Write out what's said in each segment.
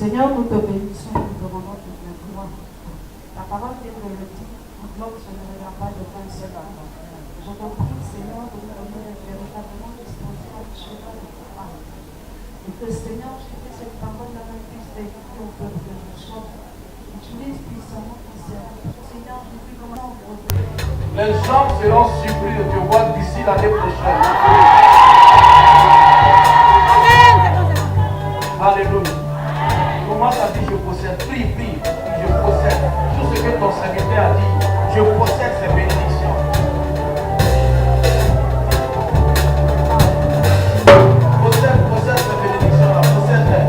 Seigneur, nous te bénissons, nous te rendons toute la gloire. Ta parole vient de le dire, l'homme se ne regarde pas de pain seul. Je te prie, Seigneur, de nous donner véritablement disposition au chemin de ta parole. Et que, Seigneur, je fais cette parole-là puisse t'écouter au peuple que nous sommes. Utilise puissamment ton service. Seigneur, je prie comment on peut. Les gens seront surpris de te voir d'ici l'année prochaine. Alléluia. Commence à dire je possède. Prie, prie. Je possède. Tout ce que ton serviteur a dit, je possède ces bénédictions. Possède ces bénédictions-là. Possède-les.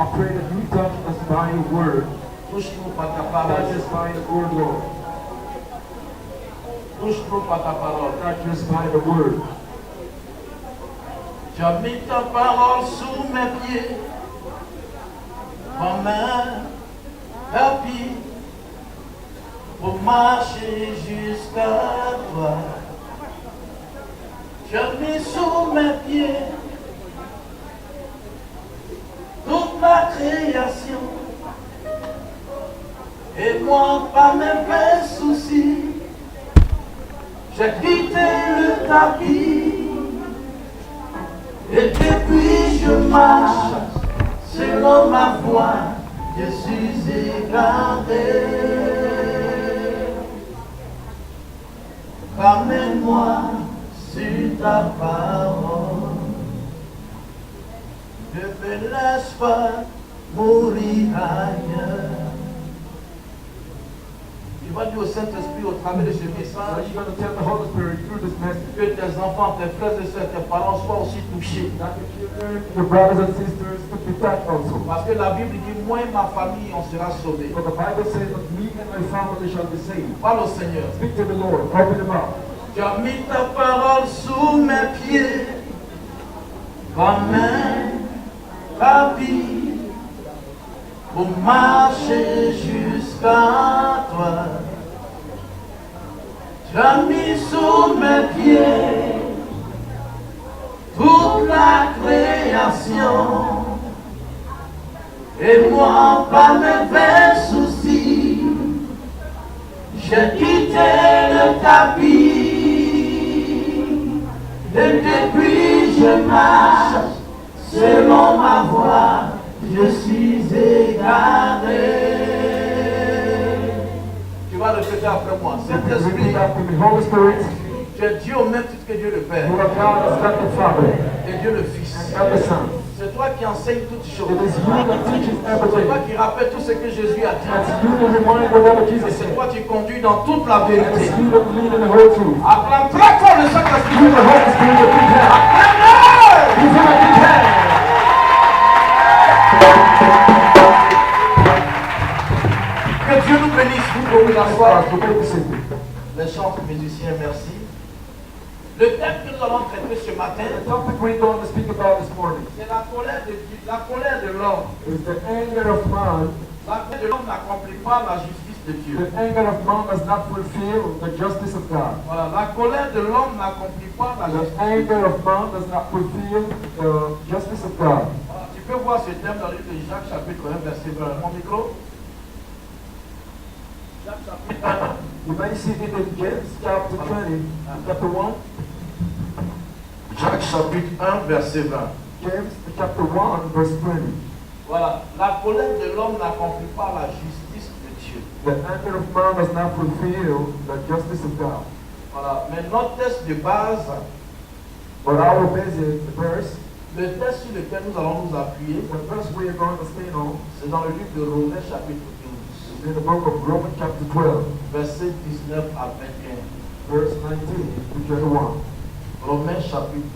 I pray that you touch us by your word. Touche-nous par ta parole. Touch us by the word, Lord. Touche-nous par ta parole. Touch us by the word. Tu as mis ta parole sous mes pieds, comme un tapis, pour marcher jusqu'à toi. Tu as mis sous mes pieds toute la création, et moi, par mes vains soucis, j'ai quitté le tapis. Et depuis je marche selon ma foi, je suis égaré. Ramène-moi sur ta parole, ne me laisse pas mourir ailleurs. dire au Saint-Esprit au travers de ce So message you're going to tell the Holy Spirit through this message que tes enfants, tes frères et sœurs, tes parents soient aussi touchés. that the children, your brothers and sisters, could be touched also. Parce que la Bible dit, moi et ma famille, on sera sauvés. For the Bible says that me and my family shall be saved. Parle au Seigneur. Speak to the Lord. Open him up. Tu as mis ta parole sous mes pieds comme un tapis pour marcher jusqu'à toi. Tu as mis sous mes pieds toute la création et moi par mes vains soucis j'ai quitté le tapis et depuis je marche selon ma voie, je suis égaré. Tu vas répéter après moi. Saint-Esprit, Repeat after me. Holy Spirit, tu es Dieu au même titre que Dieu le Père you are God as God the Father et Dieu le Fils. and God the Son. C'est toi qui enseignes toutes It choses. is you that teaches C'est everything. toi qui rappelles tout ce que Jésus a dit. It's you that remind whatever Et Jesus c'est said. toi qui conduis dans toute la And vérité. it's you that lead in the whole truth. Acclame très fort le Saint-Esprit. You, the Holy Spirit, that you have. Acclame-le! You feel like you can. Que Dieu nous bénisse. Vous pouvez vous asseoir. You may be seated. Les chantres musiciens, merci. Le thème que nous allons traiter ce matin, The topic we're going to speak about this morning c'est la colère de Dieu, la colère de l'homme. is the anger of man. La colère de l'homme n'accomplit pas la justice de Dieu. The anger of man does not fulfill the justice of God. Voilà, la colère de l'homme n'accomplit pas la The justice de Dieu. anger of man does not fulfill the justice of God. Voilà, tu peux voir ce thème dans le livre de Jacques chapitre 1 verset 20. Mon micro. Jacques chapitre 1. You may see it in James chapter 20, chapter 1. Jacques chapitre 1 verset 20. James chapter 1, verse 20. Voilà, la colère de l'homme n'accomplit pas la justice de Dieu. The anger of man does not fulfill the justice of God. Voilà, mais notre texte de base, But our basic verse, le texte sur lequel nous allons nous appuyer, the verse we are going to stand on, c'est dans le livre de Romains chapitre 12, is in the book of Romans chapter 12, versets 19 à 21. verse 19 to 21. Romains chapitre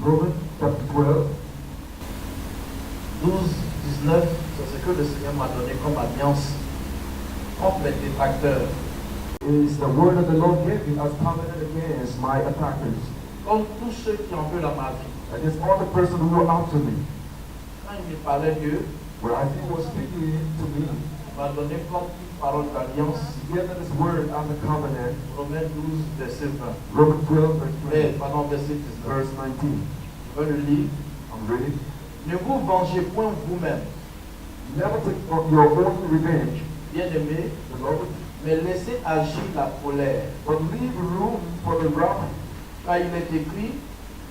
Romans chapter 12, 12. 19, c'est ce que le Seigneur m'a donné comme alliance contre les détracteurs, is the word of the Lord gave me as covenant against my attackers, contre tous ceux qui en veulent à ma vie. against all the persons who were after me. Quand il me parlait Dieu, Where I think was speaking to me, il m'a donné comme une parole d'alliance, he gave me this word as a covenant, Romains 12, verset 20. Romans 12, verse 20, Pardon, verset 19. verse 19. Je vais le lire. I'm ready. Ne vous vengez point vous-même, Never take your own revenge, bien-aimés, beloved, mais laissez agir la colère. but leave room for the wrath, Car il est écrit,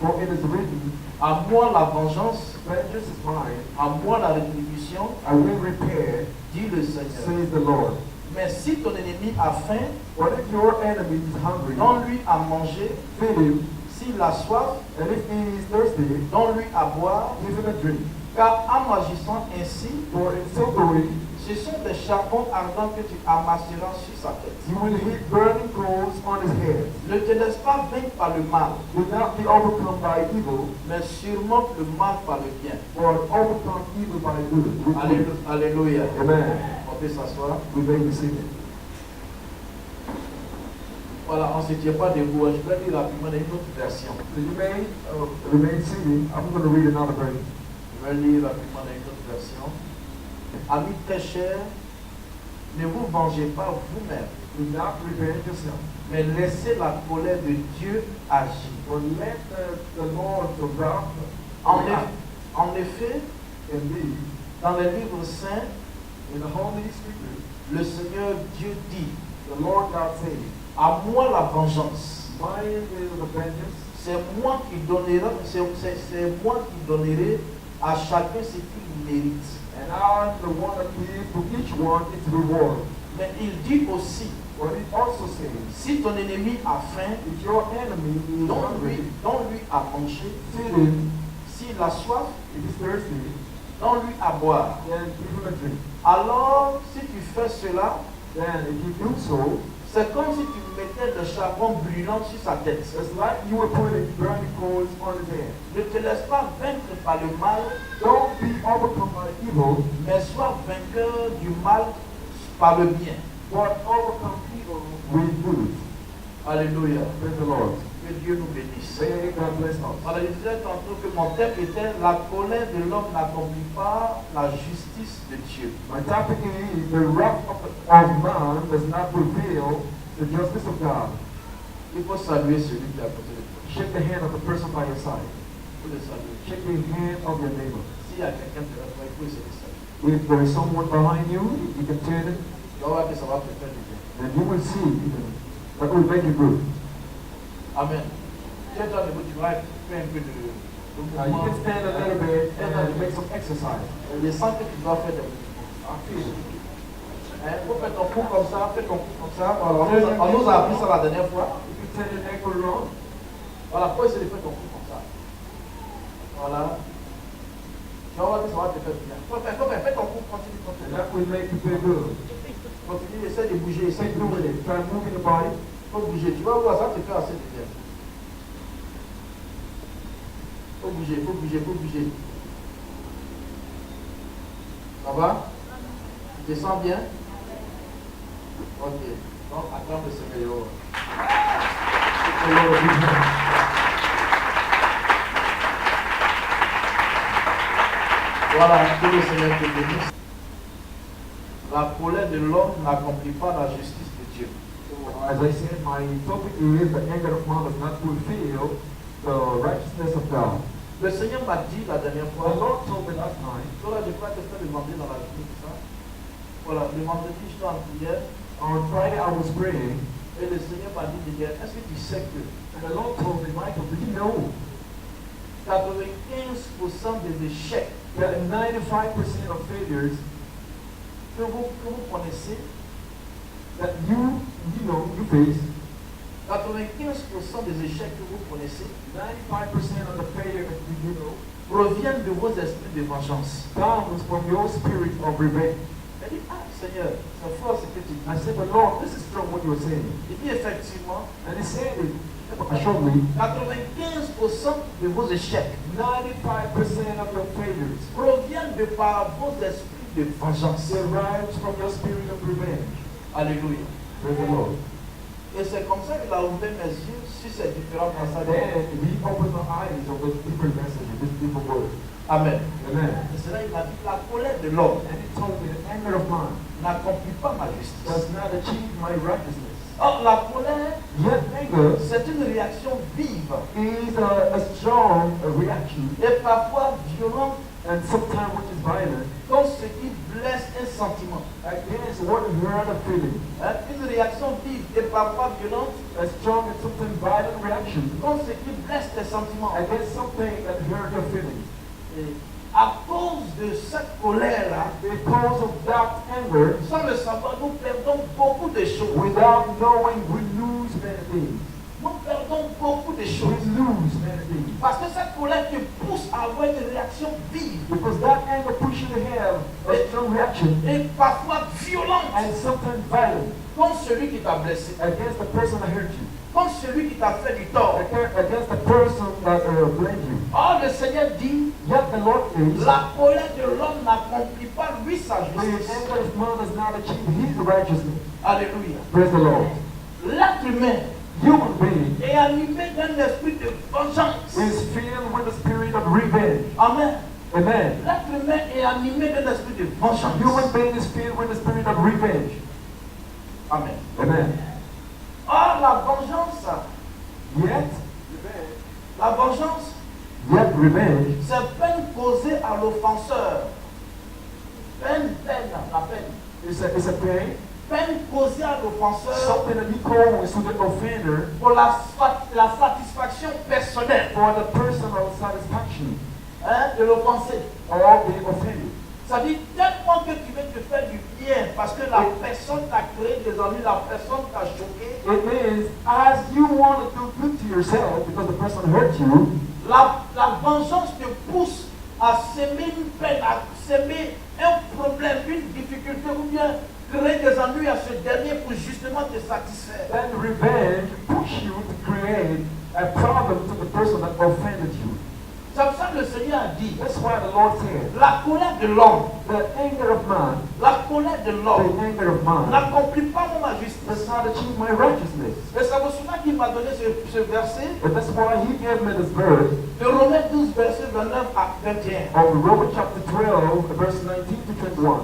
for it is written, à moi la vengeance, vengeance is mine, à moi la rétribution, I will repay, dit le Seigneur. says the Lord. Mais si ton ennemi a faim, But if your enemy is hungry, donne-lui à manger. feed him, S'il a soif, and if he is thirsty, donne-lui à boire. give him a drink. Car en agissant ainsi, For in so doing, ce sont des charbons ardents que tu amasseras sur sa tête. you will heap burning coals on his head. Ne te laisse pas vaincre par le mal, Do not be overcome by evil, mais surmonte le mal par le bien. or overcome evil by good. With good. Alléluia. Amen. On peut s'asseoir. We may be seated. Voilà, on ne se tient pas debout. Je vais lire rapidement une autre version. So you may remain seated. I'm going to read another verse. Je vais lire rapidement une autre version. Amis très chers, ne vous vengez pas vous-même, Do not revenge yourself, mais laissez la colère de Dieu agir. but let the Lord, the wrath, En effet, indeed, dans les livres saints, in the Holy Scriptures, le Seigneur Dieu dit, the Lord God says, à moi la vengeance. mine is the vengeance, C'est moi qui donnerai, c'est moi qui donnerai à chacun ce qu'il mérite. and I'm the one that gives to each one its reward. Mais il dit aussi, But it also says, si ton ennemi a faim, if your enemy is hungry, donne-lui à manger. feed him. S'il a soif, If he's thirsty, donne-lui à boire. then give him a drink. Alors, si tu fais cela, then if you do so, c'est comme si tu mettais le charbon brûlant sur sa tête. it's like you were putting burning coals on his head. Ne te laisse pas vaincre par le mal, Don't be overcome by evil, mais sois vainqueur du mal par le bien. but overcome evil with good. Alléluia. Praise the Lord. Que Dieu nous bénisse. May God bless us. Alors, je disais tantôt que mon thème était la colère de l'homme n'accomplit pas la justice de Dieu. My topic is the wrath of man does not reveal the justice of God. Il faut saluer celui qui est à côté de toi. Shake the hand of the person by your side. Il faut le saluer. Shake the hand of your neighbor. S'il y a quelqu'un derrière toi, il faut essayer de saluer. If there is someone behind you, you can turn it, Tu vas voir que ça va te faire du bien. and you will see that will make you good. Amen. Tiens-toi debout, tu vas faire un peu de You mouvement. can stand a little bit and make some exercise. Je sens que tu dois faire des mouvements. I feel it. Il faut faire ton cou comme ça, fais ton cou comme ça. Voilà, on nous a appris ça la dernière fois. You can turn your neck around. Voilà, faut essayer de faire ton cou comme ça. Voilà. Tu vas voir que ça va te faire du bien. Fais ton cou, continue, And continue. that will make you feel good. Continue, essaie de bouger, essaie Keep de doing bouger. it. Try moving the body. Faut bouger, tu vas voir, ça te fait assez de bien. Faut bouger, faut bouger, faut bouger. Ça va? Tu te sens bien? Ok. Donc, attends le Seigneur. The Lord will be here. Voilà, que le Seigneur te bénisse. La colère de l'homme n'accomplit pas la justice de Dieu. As I said, my topic is the anger of man does not fulfill the righteousness of God. Le Seigneur m'a dit la dernière The fois, Lord told me last night, voilà, je crois que je peux demander dans la journée tout ça. Voilà, le vendredi, je suis en prière on Friday I was praying, et le Seigneur m'a dit de dire, est-ce que tu sais que and the Lord told me, Michael, did you know 95% des échecs that 95% of failures que vous connaissez, that you face, 95% des échecs que vous connaissez 95% of the failure that you know proviennent de vos esprits de vengeance. comes from your spirit of revenge. Elle dit, ah Seigneur, c'est fort ce que tu dis. I said, but Lord, this is strong what you're saying. Il dit effectivement, And he said it shortly, 95% de vos échecs 95% of your failures proviennent de par vos esprits de vengeance. derives from your spirit of revenge. Alléluia. Praise the Lord. Et c'est comme ça qu'il a ouvert mes yeux sur ces différents And passages. then he opened the eyes of the different messages, these different words. Amen. Amen. Et c'est là qu'il m'a dit, la colère de l'homme And he told me the anger of man n'accomplit pas ma justice. does not achieve my righteousness. Or, la colère, Yet anger c'est une réaction vive is a strong reaction, et parfois violente and sometimes which is violent, contre ce qui blesse un sentiment. against what hurt a feeling. Hein? Une réaction vive et parfois violente A strong and sometimes violent reaction contre ce qui blesse tes sentiments. against something that hurt your feeling. Et à cause de cette colère-là, Because of that anger, sans le savoir, nous perdons beaucoup de choses. without knowing, we lose many things. Nous perdons beaucoup de We choses. lose many things. Parce que cette colère te pousse à avoir une réaction vive Because that anger pushes you to have a strong reaction et parfois violente and sometimes violent contre celui qui t'a blessé, against the person that hurt you, contre celui qui t'a fait du tort. against the person that blamed you. Or, le Seigneur dit, Yet the Lord says, la colère de l'homme n'accomplit pas lui sa the justice. anger of man does not achieve his righteousness. Alléluia. Praise the Lord. L'être humain Human being est animé d'un esprit de vengeance. is filled with the spirit of revenge. Amen. Amen. L'être humain est animé d'un esprit de vengeance. Human being is filled with the spirit of revenge. Amen. Amen. Or, la vengeance, Yet revenge, c'est peine causée à l'offenseur. Peine, la peine. is a pain, Peine causée à l'offenseur something that you cause to the offender pour la satisfaction personnelle, for the personal satisfaction hein, de l'offensé. of the offended. Ça dit tellement que tu veux te faire du bien parce que la personne t'a créé des ennuis, la personne t'a choqué. It means as you want to do good to yourself because the person hurt you, La vengeance te pousse à s'aimer une peine, à s'aimer un problème, une difficulté ou bien créer des ennuis à ce dernier pour justement te satisfaire. Then revenge push you to create a problem to the person that offended you. C'est pour ça que le Seigneur a dit, That's why the Lord said, la colère de l'homme, the anger of man, la colère de l'homme the anger of man, n'accomplit pas ma justice. does not achieve my righteousness. Et c'est pour cela qu'il m'a donné ce verset But that's why he gave me this verse de Romains 12, verset 29 à 21. of Romans chapter 12, verse 19 to 21.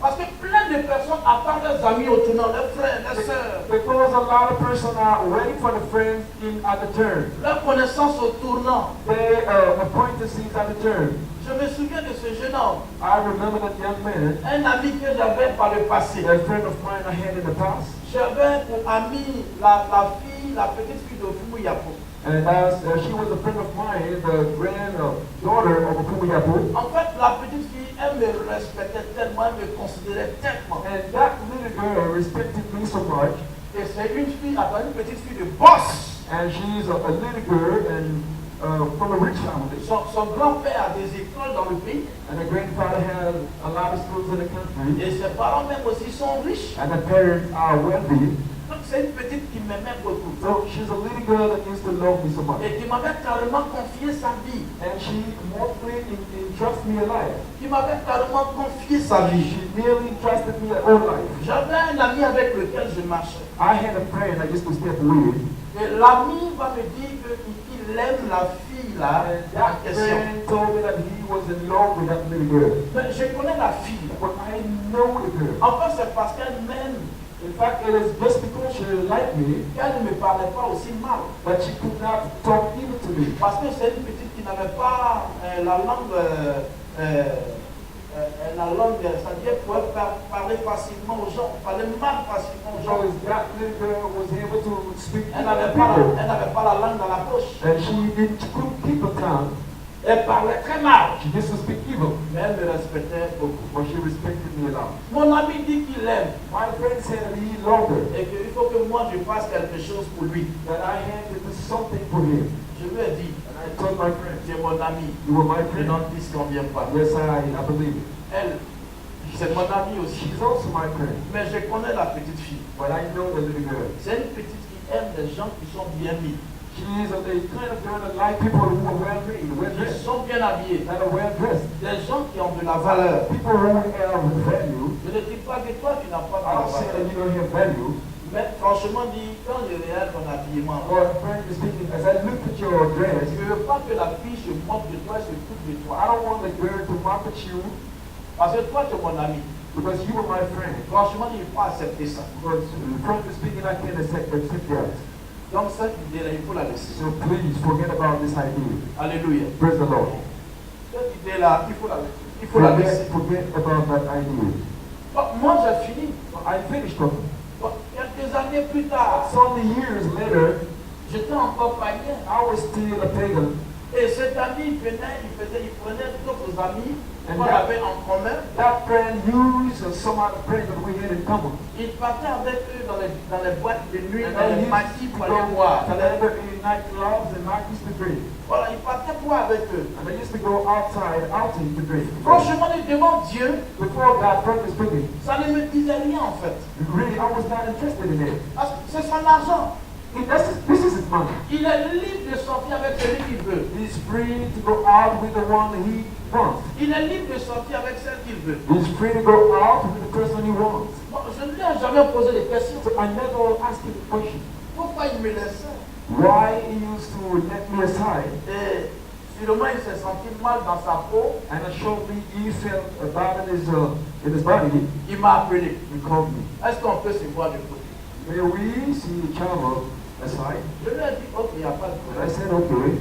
Parce que plein de personnes attendent leurs amis au tournant, leurs frères, leurs sœurs, Because a lot of persons are waiting for the friends at the turn. leurs connaissances au tournant. They acquaintances at the turn. Je me souviens de ce jeune homme, I remember that young man, un ami que j'avais par le passé. a friend of mine I had in the past. J'avais pour ami la petite fille de Fumu Yapo. And as she was a friend of mine, the granddaughter of Fumiyapu. En fait, la petite fille, elle me respectait tellement, elle me considérait tellement. And that little girl respected me so much. Et c'est une fille, une petite fille de boss. And she's a little girl and from a rich family. Son grand-père a des écoles dans le pays. And her grandfather had a lot of schools in the country. Et ses parents même aussi sont riches. And her parents are wealthy. Donc c'est une petite qui m'aimait beaucoup. So she's a little girl that used to love me so much. Et qui m'avait carrément confié sa vie. And she mostly entrusted me a life. Qui m'avait carrément confié sa vie. She nearly entrusted me her own life. J'avais un ami avec lequel je marchais. I had a friend I used to step with. Et l'ami va me dire qu'il aime la fille là, And en that question. friend told me that he was in love with that little girl. Mais je connais la fille. But I know the girl. En fait, c'est parce qu'elle m'aime In fact, it is just because she liked me qu'elle ne me parlait pas aussi mal. that she could not talk even to me. Parce que c'est une petite qui n'avait pas la langue, c'est-à-dire pouvait parler facilement aux gens, parler mal facilement aux gens. Because that little girl was able to speak Elle to n'avait people. pas la langue dans la poche. And she couldn't keep her tongue. Elle parlait très mal. She used to speak evil. Mais elle me respectait beaucoup. But she respected me a lot. Mon ami dit qu'il l'aime My friend said that he loved her. et qu'il faut que moi je fasse quelque chose pour lui. That I had to do something for him. Je lui ai dit, And I told my friend, tu es mon ami, you were my je friend. n'en disconviens pas. Yes, I believe it. Elle, c'est mon ami aussi. She's also my friend. Mais je connais la petite fille. But I know the little girl. C'est une petite qui aime les gens qui sont bien mis, She's the kind of girl that like people who are well made, well qui dressed, sont bien habillés, that are well dressed. des gens qui ont de la valeur. People who have value. Je ne dis pas que toi tu n'as pas de I la don't say that valeur. you don't have value. Mais franchement dit, quand je regarde ton habillement, But frankly speaking, as I look at your dress, je ne veux pas que la fille se moque de toi, se foute de I toi. don't want the girl to mock at you Parce que toi tu es mon ami. because you are my friend. Franchement, il ne faut pas accepter ça. But frankly speaking, I can't accept that. Donc cette idée-là, il faut la laisser. So please forget about this idea. Alléluia. Praise the Lord. Cette idée-là, il faut la laisser. Il faut la laisser. Forget about that idea. Bon, moi j'ai fini. I finished talking. Bon, quelques années plus tard, So many years later, j'étais encore païen. I was still a pagan. Et cet ami, il prenait d'autres amis qu'on that- avait en commun. That friend used some other friends that we had in common. Il partait avec eux dans les boîtes de nuit, And dans they les used parties to pour aller go boire. together in nightclubs and not used to drink. Voilà, il partait boire avec eux. And they used to go outing to drink. Franchement, devant Dieu, Before God, frankly speaking, ça ne me disait rien en fait. really, I was not interested in it. Parce que c'est son argent. This is his money. Il est libre de sortir avec celui qu'il veut. He's free to go out with the one he wants. Il est libre de sortir avec celle qu'il veut. He's free to go out with the person he wants. Bon, je ne lui ai jamais posé de questions. So I never asked him the question. Pourquoi il me laissait? Why he used to let me aside. Et sûrement il s'est senti mal dans sa peau. And shortly he felt bad in his body. Il m'a appelé. He called me. Est-ce qu'on peut se voir de côté? May we see each other aside? Je lui ai dit, ok, il n'y a pas de And I problème. said, okay.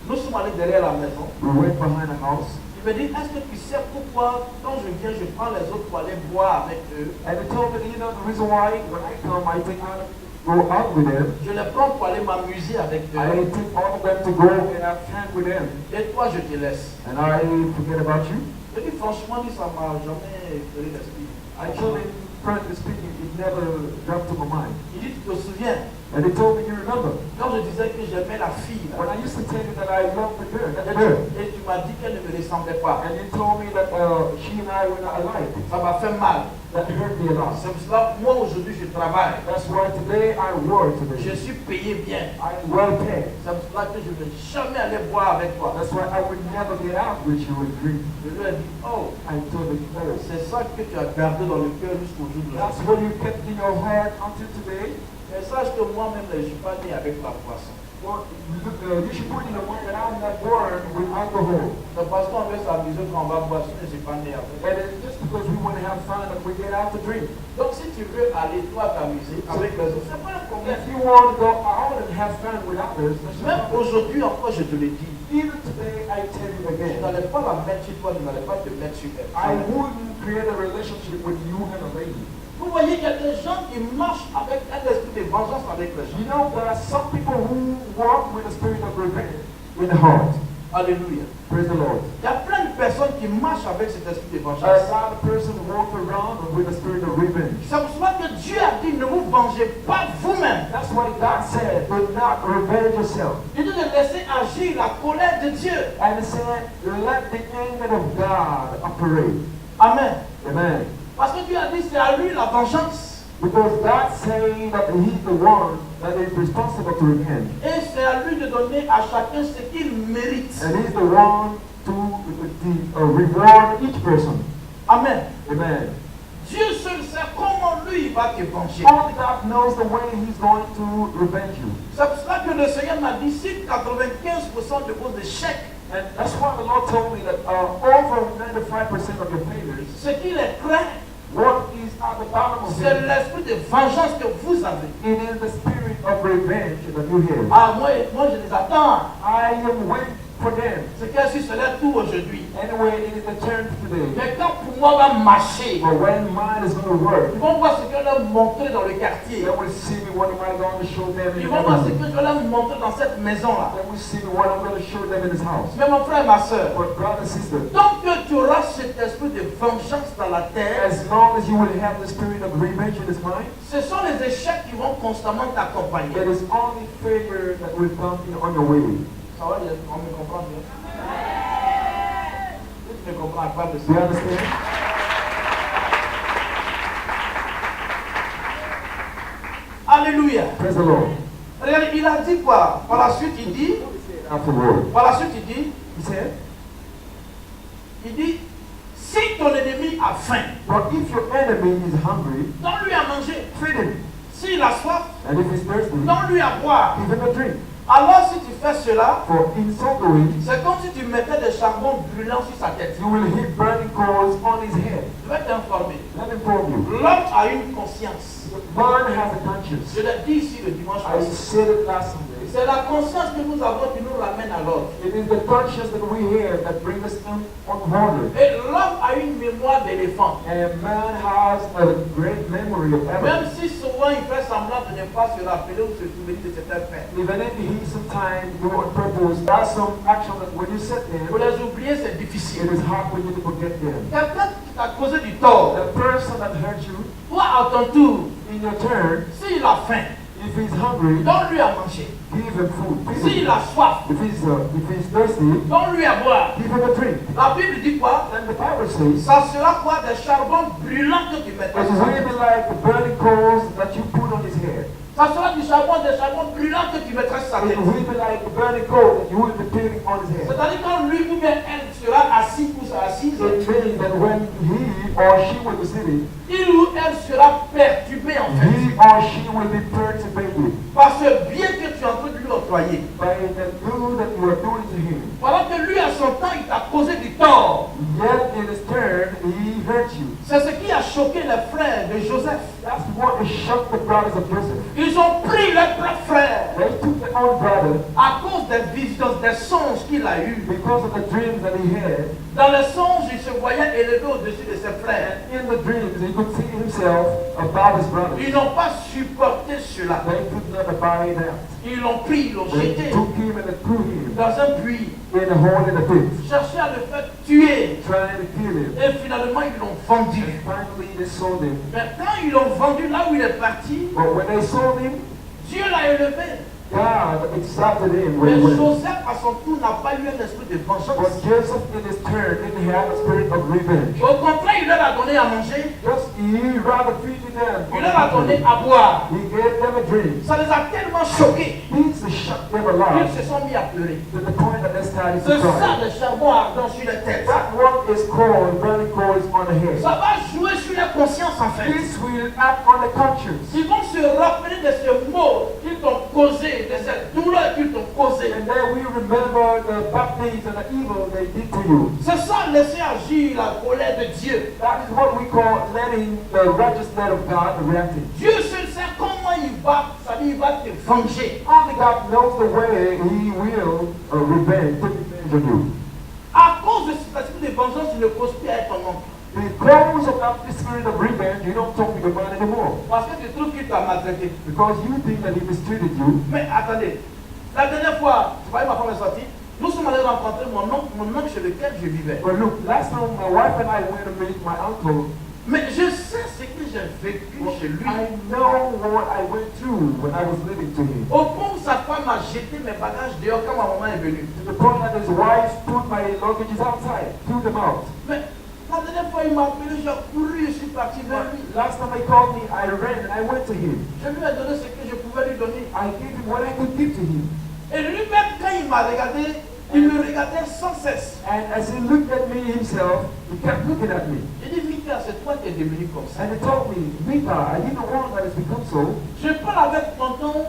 Nous sommes allés derrière la maison. We went behind the house. Il me dit, est-ce que tu sais pourquoi quand je viens, je prends les autres pour aller boire avec eux? And he told me, you know, the reason why when I come, I take out, go out with them. Je les prends pour aller m'amuser avec I eux. take all of them to go and have fun with them. Et toi, je te laisse. And I forget about you. Je dis, franchement, ça m'a jamais fait l'esprit. Actually, frankly speaking, it never dropped to my mind. Il dit, tu te souviens, And they told me, you remember? Quand je disais que j'aimais la fille, là, When I used to tell you that I loved the girl, that girl, et tu m'as dit qu'elle ne me ressemblait pas. and you told me that she and I were not alike. Ça m'a fait mal. That hurt me a lot. C'est pour cela que moi aujourd'hui je travaille. That's why today I work Je today. suis payé bien. I'm well paid. C'est pour cela que je ne vais jamais aller boire avec toi. That's why I would never get out with you and drink. Je lui ai dit, oh, I told him, oh, c'est ça que tu as gardé dans le cœur jusqu'au jour de that's aujourd'hui. what you kept in your heart until today. Mais sache que moi-même, je ne suis pas né avec la poisson. Well, you should put in the mind that I'm not born with alcohol. C'est parce qu'on veut s'amuser quand on va boire, je ne suis pas né avec. And it's just because we want to have fun that we get out to drink. Donc si tu veux aller toi t'amuser avec les autres, c'est pas un problème. If you want to go out and have fun with others, that's Même fine. aujourd'hui encore, je te le dis, Even today, I tell you je again, n'allais pas la mettre sur toi, je n'allais pas te mettre sur elle. I wouldn't create a relationship with you and a lady. Vous voyez, il y a des gens qui marchent avec un esprit de vengeance avec les gens. You know, there are some people who walk with a spirit of revenge in the heart. Alléluia. Praise the Lord. Il y a plein de personnes qui marchent avec cet esprit de A vengeance. lot of persons walk around with a spirit of revenge. C'est pour cela que Dieu a dit, ne vous vengez pas vous-même. That's what God said. Do not revenge yourself. Il dit de laisser agir la colère de Dieu. And He said, let the anger of God operate. Amen. Amen. Parce que Dieu a dit, c'est à lui la vengeance. Because God's saying that He's the one that is responsible to revenge. Et c'est à lui de donner à chacun ce qu'il mérite. And He's the one to reward each person. Amen. Amen. Dieu seul sait comment lui il va te venger. Only God knows the way He's going to revenge you. C'est pour cela que le Seigneur m'a dit, si 95% de vos échecs, And that's why the Lord told me that over 95% of your failures, ce qu'il est craint, what is at the bottom of c'est it, l'esprit de vengeance que vous avez. it is the spirit of revenge that you have. Ah, moi je les attends. I am waiting for them. C'est qu'elle si c'est leur tour aujourd'hui. Anyway, it is the turn today. Mais quand pour moi va marcher, But when mine is going to work, ils vont voir ce que leur montrer dans le quartier. they will see me what am I going to show them in Ils the vont voir ce room. que je vais leur montrer dans cette maison-là. They will see me what I'm going to show them in this house. Mais mon frère et ma soeur, But brother and sister, tant que tu auras cet esprit de vengeance dans la terre, as long as you will have the spirit of revenge in this mind, ce sont les échecs qui vont constamment t'accompagner. it is only failure that will come on your way. Ça va, on me comprend bien. Tu ne comprends pas de Do you ça. understand? Alléluia. Praise the Lord. Regarde, il a dit quoi? Par la suite, il dit, Afterward, par la suite, he said, il dit, si ton ennemi a faim, but if your enemy is hungry, donne-lui à manger. feed him. S'il a soif, And if he's thirsty, donne-lui à boire. give him a drink. Alors si tu fais cela, For in so doing, c'est comme si tu mettais des charbons brûlants sur sa tête. you will heap burning coals on his head. Je vais t'informer. Let me inform you. L'homme a une conscience. Man has a conscience. Je l'ai dit ici le dimanche I passé. said it last Sunday. C'est la conscience que nous avons qui nous ramène à l'ordre. It is the conscience that we have that brings us on order. Et l'homme a une mémoire d'éléphant. And man has a great memory of Même everything. si souvent il fait semblant de ne pas se rappeler ou se souvenir de certains faits. Even if he sometimes do on purpose, there are some action that when you sit Pour there, les oublier, c'est it difficile. is hard for you to forget them. Quelqu'un qui t'a causé du tort, The person that hurt you, toi à ton tour, in your turn, s'il a faim, if he's hungry, donne-lui à manger. give him food. Feed S'il him. a soif, If he's thirsty, donne-lui à boire. give him a drink. La Bible dit quoi? And the Bible says, Ça sera quoi? Des charbons brûlants que tu it mettras is sur sa really tête. like the burning coals that you put on his head. Ça sera des charbons brûlants que tu mettras sur sa It tête. will be like the burning coal that you will be putting on his head. C'est-à-dire quand lui ou bien elle sera assis ou assise, It means that when he or she will be sitting, il ou elle sera perturbé en fait. he or she will be perturbed Par ce bien que tu es en train de lui octroyer. by the good that you are doing to him. Pendant que lui à son temps, il t'a causé du tort. Yet in his turn, he hurt you. C'est ce qui a choqué les frères de Joseph. That's what shocked the brothers of Joseph. Ils ont pris leur propre frère They took their own brother à cause des visions, des songes qu'il a eus. because of the dreams that he had. Dans les songes, il se voyait élevé au-dessus de ses frères. In the dreams, he could see himself above his brothers. Ils n'ont pas supporté cela. They could not abide that. Ils l'ont pris, ils l'ont They jeté took him and they threw him dans un puits. in a hole in the pit, Cherchaient à le faire tuer. trying to kill him. Et finalement, ils l'ont vendu. And finally, they sold him. Mais quand ils l'ont vendu là où il est parti, But when they sold him, Dieu l'a élevé. God exalted him when Mais he went. Joseph, à son tour, n'a pas eu un esprit de But vengeance. Joseph, in his turn, didn't have a spirit of revenge. Au contraire, il leur a donné à manger, Just he rather feeded them. il leur a donné à boire. He gave them a drink. Ça les a tellement choqués These shocked them a qu'ils lot se sont mis à pleurer. to the point that they started to C'est ça cry. le charbon ardent sur les têtes. That one is called burning coals on the head. Ça va jouer sur les consciences en fait. This will act on the conscience. Ils vont se rappeler de ces mots qu'ils t'ont causé, de cette douleur qu'ils t'ont causé. And then we remember the bad things and the evil they did to you. C'est ça, laisser agir la colère de Dieu. That is what we call letting the righteousness of God reacting. Dieu seul sait comment il va, ça dit, il va te venger. Only God knows the way He will revenge, take revenge on you. À cause de cet esprit de vengeance, il ne cause plus à être ton oncle. Because of that spirit of revenge, you don't talk to your man anymore. Parce que tu trouves qu'il t'a maltraité. Because you think that he mistreated you. Mais attendez, la dernière fois, vous voyez, ma femme est sortie, nous sommes allés rencontrer mon oncle chez lequel je vivais. But look, last time my wife and I went to meet my uncle. Mais je sais ce que j'ai vécu chez lui. I know what I went through when I was living to him. Au point où sa femme a jeté mes bagages dehors quand ma maman est venue. To the point that his wife put my luggages outside, threw them out. Mais la dernière fois, il m'a appelé, j'ai couru, je suis parti vers lui. Last time he called me, I ran and I went to him. Je lui ai donné ce que je pouvais lui donner. I gave him what I could give to him. Et lui-même, quand il m'a regardé, il me regardait sans cesse. And as he looked at me himself, he kept looking at me. Il dit, Mika, c'est toi qui es devenu comme ça. And he told me, Mika, are you the one that has become so? Je parle avec tonton,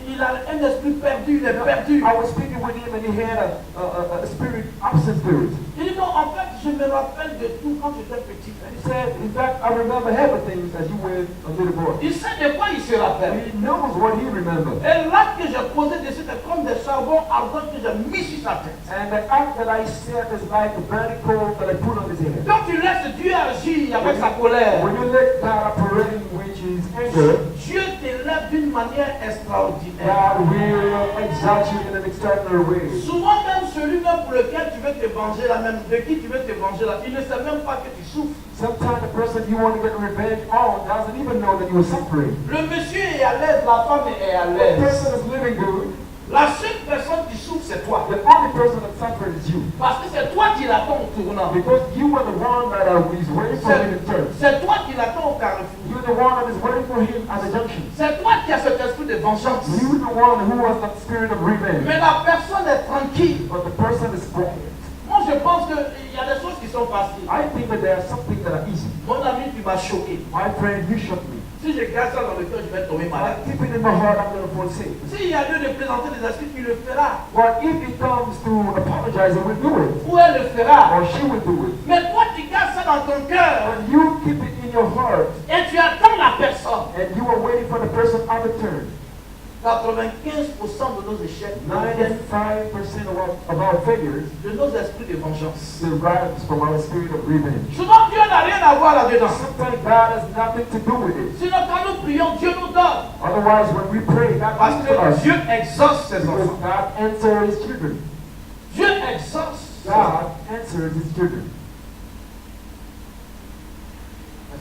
il a un esprit perdu, il est perdu. I was speaking with him and he had a spirit, absent spirit. Il dit, non, en fait, je me rappelle de tout quand j'étais petit. And he said, in fact, I remember everything as you were a little boy. Il sait de quoi il se rappelle. He knows what he remembers. Et l'acte que j'ai posé dessus, c'est comme des charbons ardents que j'ai mis sur sa tête. And the act that I said is like the burning coal that I put on his head. Quand tu laisses Dieu agir avec sa colère, When you let God operate, which is anger, Dieu t'élève d'une manière extraordinaire. God will exalt you in an extraordinary way. Souvent même celui-même pour lequel tu veux te venger là même, de qui tu veux te venger là, il ne sait même pas que tu souffres. Sometimes the person you want to get revenge on doesn't even know that you're suffering. Le monsieur est à l'aise, la femme est à The l'aise. person is living good. La seule personne qui souffre, c'est toi. The only person that suffers is you. Parce que c'est toi qui l'attends au tournant. Because you are the one that is waiting for him in turn. C'est toi qui l'attends au carrefour. You're the one that is waiting for him at the junction. C'est toi qui as cet esprit de vengeance. You're the one who has that spirit of revenge. Mais la personne est tranquille. But the person is quiet. Moi, je pense qu'il y a des choses qui sont faciles. I think that there are some things that are easy. Mon ami, tu m'as choqué. My friend, you shocked me. Si je garde ça dans le cœur, je vais tomber I malade. keep it in my heart, I'm going to fall sick. S'il y a lieu de présenter des excuses, il le fera. But if it comes to apologizing, we'll do it. Ou elle le fera. Or she will do it. Mais toi, tu gardes ça dans ton cœur. And you keep it in your heart. Et tu attends la personne. And you are waiting for the person out of turn. 95% de nos échecs viennent 95% of our failures de nos esprits de vengeance. derives from our spirit of revenge. Souvent, Dieu n'a rien à voir là-dedans. Sometimes God has nothing to do with it. Sinon, quand nous prions, Dieu nous donne. Otherwise, when we pray, God Parce gives to que us. Dieu exauce ses Because enfants. God answers His children. Dieu exauce. God answers His children.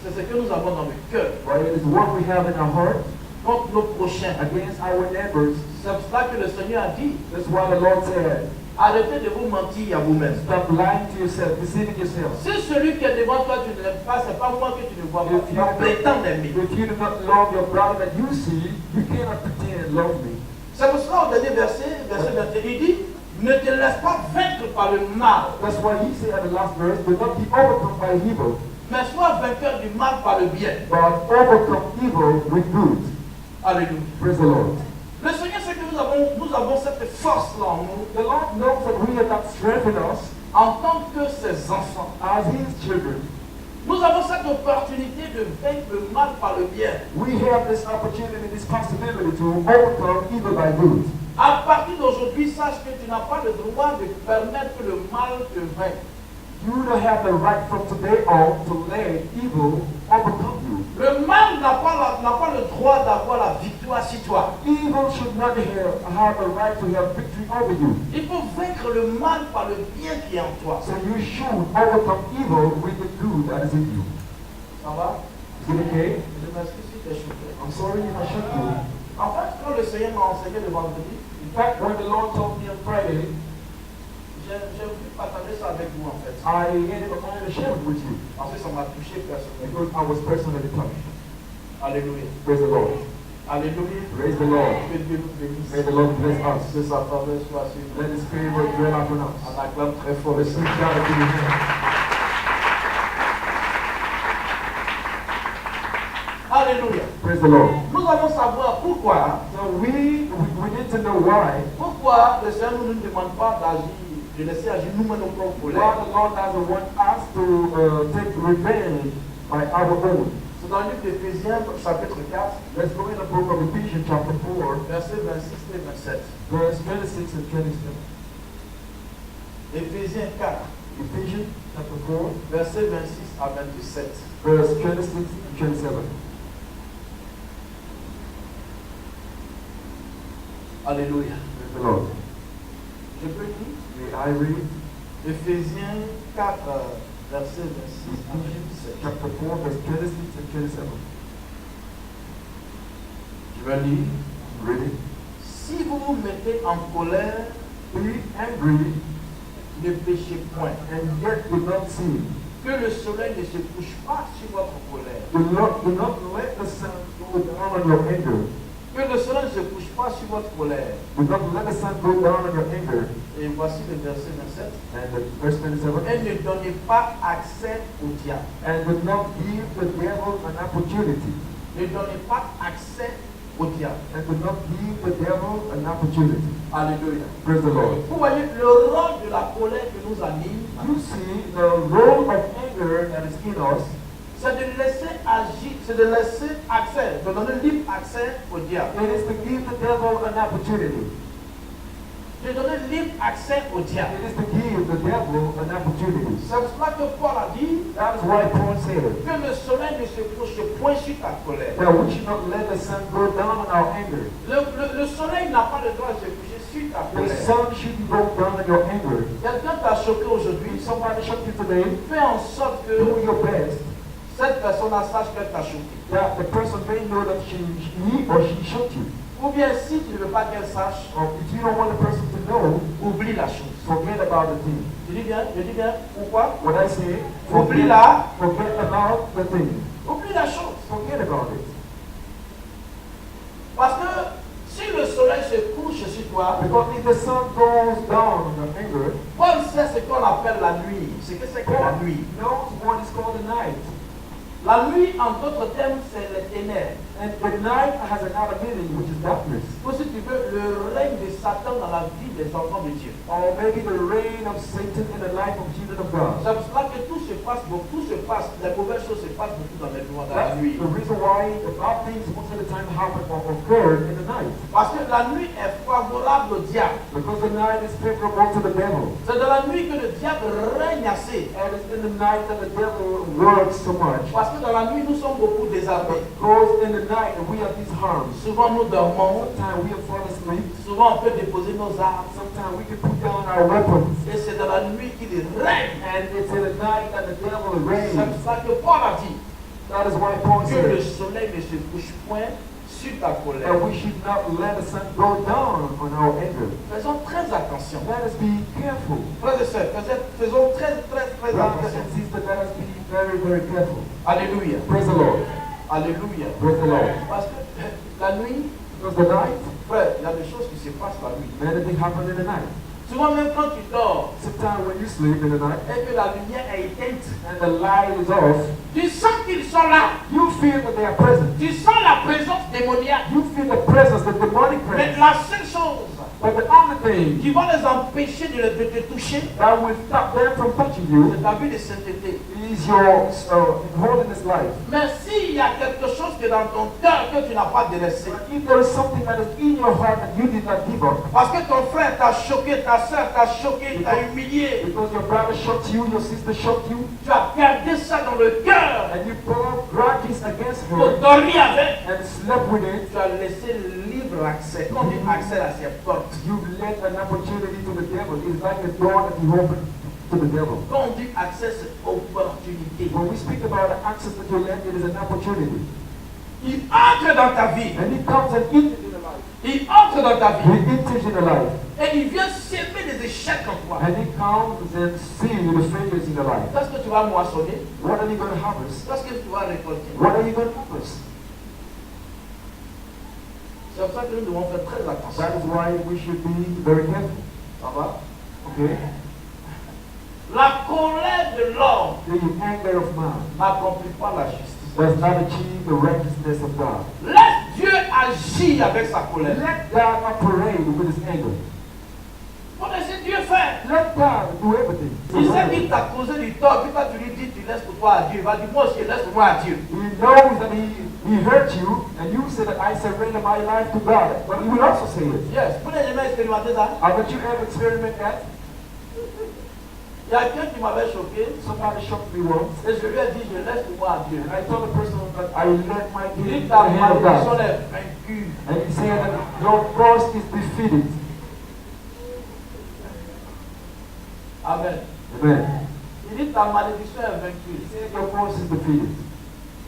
C'est ce que nous avons dans le cœur. But it is what we have in our heart Contre nos prochains. against our neighbors. C'est pour cela que le Seigneur a dit, That's why the Lord said, arrêtez de vous mentir à vous-même. stop lying to yourself, deceiving yourself. Si celui qui est devant toi, tu ne l'aimes pas, c'est pas moi que tu ne vois pas. If Tu you, prétends d'aimer. if you do not love your brother that you see, you cannot pretend to love me. C'est pour cela au dernier verset 21, il dit, ne te laisse pas vaincre par le mal, That's why He said at the last verse, do not be overcome by evil, mais sois vainqueur du mal par le bien. but overcome evil with good. Alléluia. Praise the Lord. Le Seigneur sait que nous avons cette force-là en nous, The Lord knows that we have that strength in us en tant que ses enfants. as His children. Nous avons cette opportunité de vaincre le mal par le bien. We have this opportunity, this possibility to overcome evil by good. À partir d'aujourd'hui, sache que tu n'as pas le droit de permettre que le mal te vainque. You don't have the right from today on to let evil overcome you. Le mal n'a pas le droit d'avoir la victoire sur toi. Evil should not have the right to have victory over you. Il faut vaincre le mal par le bien qui est en toi. So you should overcome evil with the good that is in you. Ça va? Is it okay? Je m'excuse si tu es choqué. I'm sorry if I shocked you. En fait, quand le Seigneur m'a enseigné le vendredi, In fact, when the Lord told me on Friday, j'ai voulu partager ça avec vous en fait. I wanted to share it with you Parce que ça m'a touché personnellement. because I was personally touched. Alléluia. Praise the Lord. Alléluia. Praise the Lord. Que Dieu nous bénisse. May the Lord bless us. Que sa faveur soit sur nous. Let His favor dwell upon us. On acclame très fort le Let's Seigneur. reach out to His hand. Alléluia. Praise the Lord. Nous allons savoir pourquoi. So we need to know why Pourquoi le Seigneur ne nous demande pas d'agir, de laisser agir nous-mêmes nos propres why colères. the Lord doesn't want us to take revenge by our own. C'est dans le livre d'Éphésiens, chapitre 4, Let's go in the book of Ephesians chapter 4, versets 26 et 27. verse 26 and 27. Éphésiens 4, Ephesians chapter 4, versets 26 à 27. verse 26 and 27. Alléluia. Praise the Lord. Je peux lire May I read Éphésiens 4, versets 26 à Ephesians 27. chapter 4, verse 26 and 27. Je vais lire. Read it. Si vous vous mettez en colère, Be angry ne péchez point. and yet do not sin. Que le soleil ne se couche pas sur votre colère. Do not let the sun go down on your anger. Que le soleil ne se couche pas sur votre colère. Do not let the sun go down on your anger. Et voici le verset 27. And verse 27. Et ne donnez pas accès au diable. And do not give the devil an opportunity. Ne donnez pas accès au diable. And do not give the devil an opportunity. Alléluia. Praise the Lord. Vous voyez le rôle de la colère qui nous anime, You see the role of anger that is in us. c'est de laisser agir, c'est de laisser accès, de donner libre accès au diable. It is to give the devil an opportunity. De donner libre accès au diable. It is to give the devil an opportunity. C'est pour cela que Paul a dit That is why Paul said que le soleil ne se couche point sur ta colère. that we should not let the sun go down on our anger. Le soleil n'a pas le droit de se coucher sur ta The colère. sun shouldn't go down on your anger. Quelqu'un t'a choqué aujourd'hui, If somebody shocked you today, fais en sorte que do your best cette personne-là sache qu'elle t'a choqué. that the person may know that he or she shocked you. Ou bien si tu ne veux pas qu'elle sache, Or if you don't want the person to know, oublie la chose. forget about the thing. Je dis bien, pourquoi? What I say, Oublie-la, forget about the thing. oublie la chose. Forget about it. Parce que si le soleil se couche sur toi, Because if the sun goes down on your anger, Paul sait ce qu'on appelle la nuit. Ce que c'est que la God nuit. knows what is called the night. La nuit, en d'autres termes, c'est les ténèbres. And the night has another meaning, which is darkness. Ou si tu veux, le règne de Satan dans la vie des enfants de Dieu. Or maybe the reign of Satan in the life of children of God. C'est pour cela que tout se passe, les mauvaises choses se passent beaucoup dans les noirs, dans la That's nuit. the reason why the bad things most of the time happen or occur in the night. Parce que la nuit est favorable au diable. Because the night is favorable to the devil. C'est dans la nuit que le diable règne assez. And it's in the night that the devil works so much. Parce que dans la nuit, nous sommes beaucoup désarmés. Because in the night we have these harms. Souvent, nous dormons. Sometimes we have fallen asleep. Souvent, on peut déposer nos armes. Sometimes we can put down our weapons. Et c'est dans la nuit qu'il règne. And it's in the night that the devil C'est reigns. pour ça que Paul a dit That is why Paul que le said soleil ne se couche point sur ta colère. that we should not let the sun go down on our anger. Faisons très attention. Let us be careful. Frères et sœurs, faisons très Brothers attention. and sisters, let us be very, very careful. Alléluia. Praise the Lord. Alléluia. Praise the Lord. Parce que la nuit, Because the night, frère, il y a des choses qui se passent la nuit. many things happen in the night. Souvent même quand tu dors Sometimes when you sleep in the night et que la lumière est éteinte, and the light is off, tu sens qu'ils sont là. you feel that they are present. Tu sens la présence démoniaque. You feel the presence, the demonic Mais presence. la seule chose But the only thing qui va les empêcher de te toucher, that will stop them from touching you c'est ta vie de sainteté. is your holiness life. Mais s'il y a quelque chose qui est dans ton cœur que tu n'as pas délaissé, If there is something that is in your heart that you did not give up, parce que ton frère t'a choqué, ta soeur t'a choqué, t'a humilié, because your brother shocked you, your sister shocked you, tu as gardé ça dans le cœur and you bore grudges against pour her dormir avec, and slept with it, tu as laissé libre accès. Quand on dit accès à ses portes, you let an opportunity to the devil. It's like a door that you open to the devil. quand on dit accès, c'est opportunité. When we speak about access that you let, it is an opportunity. Il entre dans ta vie. And it comes and into your Il entre dans ta He vie. enters in your life. Et il vient s'aimer des échecs en toi. And he comes and sees the failures in your life. Qu'est-ce que tu vas moissonner? What are you going to harvest? Qu'est-ce que tu vas récolter? What are you going to harvest? C'est pour ça que nous devons faire très attention. That is why we should be very careful. Ça va? Okay? La colère de l'homme The anger of man n'accomplit pas la justice. does not achieve the righteousness of God. Laisse Dieu agir avec sa colère. Let God operate with his anger. Faut laisser Dieu faire. Let God do everything. Il sait qu'il t'a causé du tort, puis quand tu lui dis tu laisses pour toi à Dieu, il va dire moi aussi laisse pour moi à Dieu. He knows that he hurt you, and you say that I surrender my life to God. But he will also say it. Yes. Vous n'avez jamais expérimenté ça? Haven't you ever experienced that? Il y a quelqu'un qui m'avait choqué Somebody shocked me once, et je lui ai dit je laisse pour moi à Dieu. and I told the person that I let my Il gift dit in ta the hand of malédiction God. est vaincue. And he said that your force is defeated. Amen. Amen. Il dit ta malédiction est vaincue. He said your force is defeated.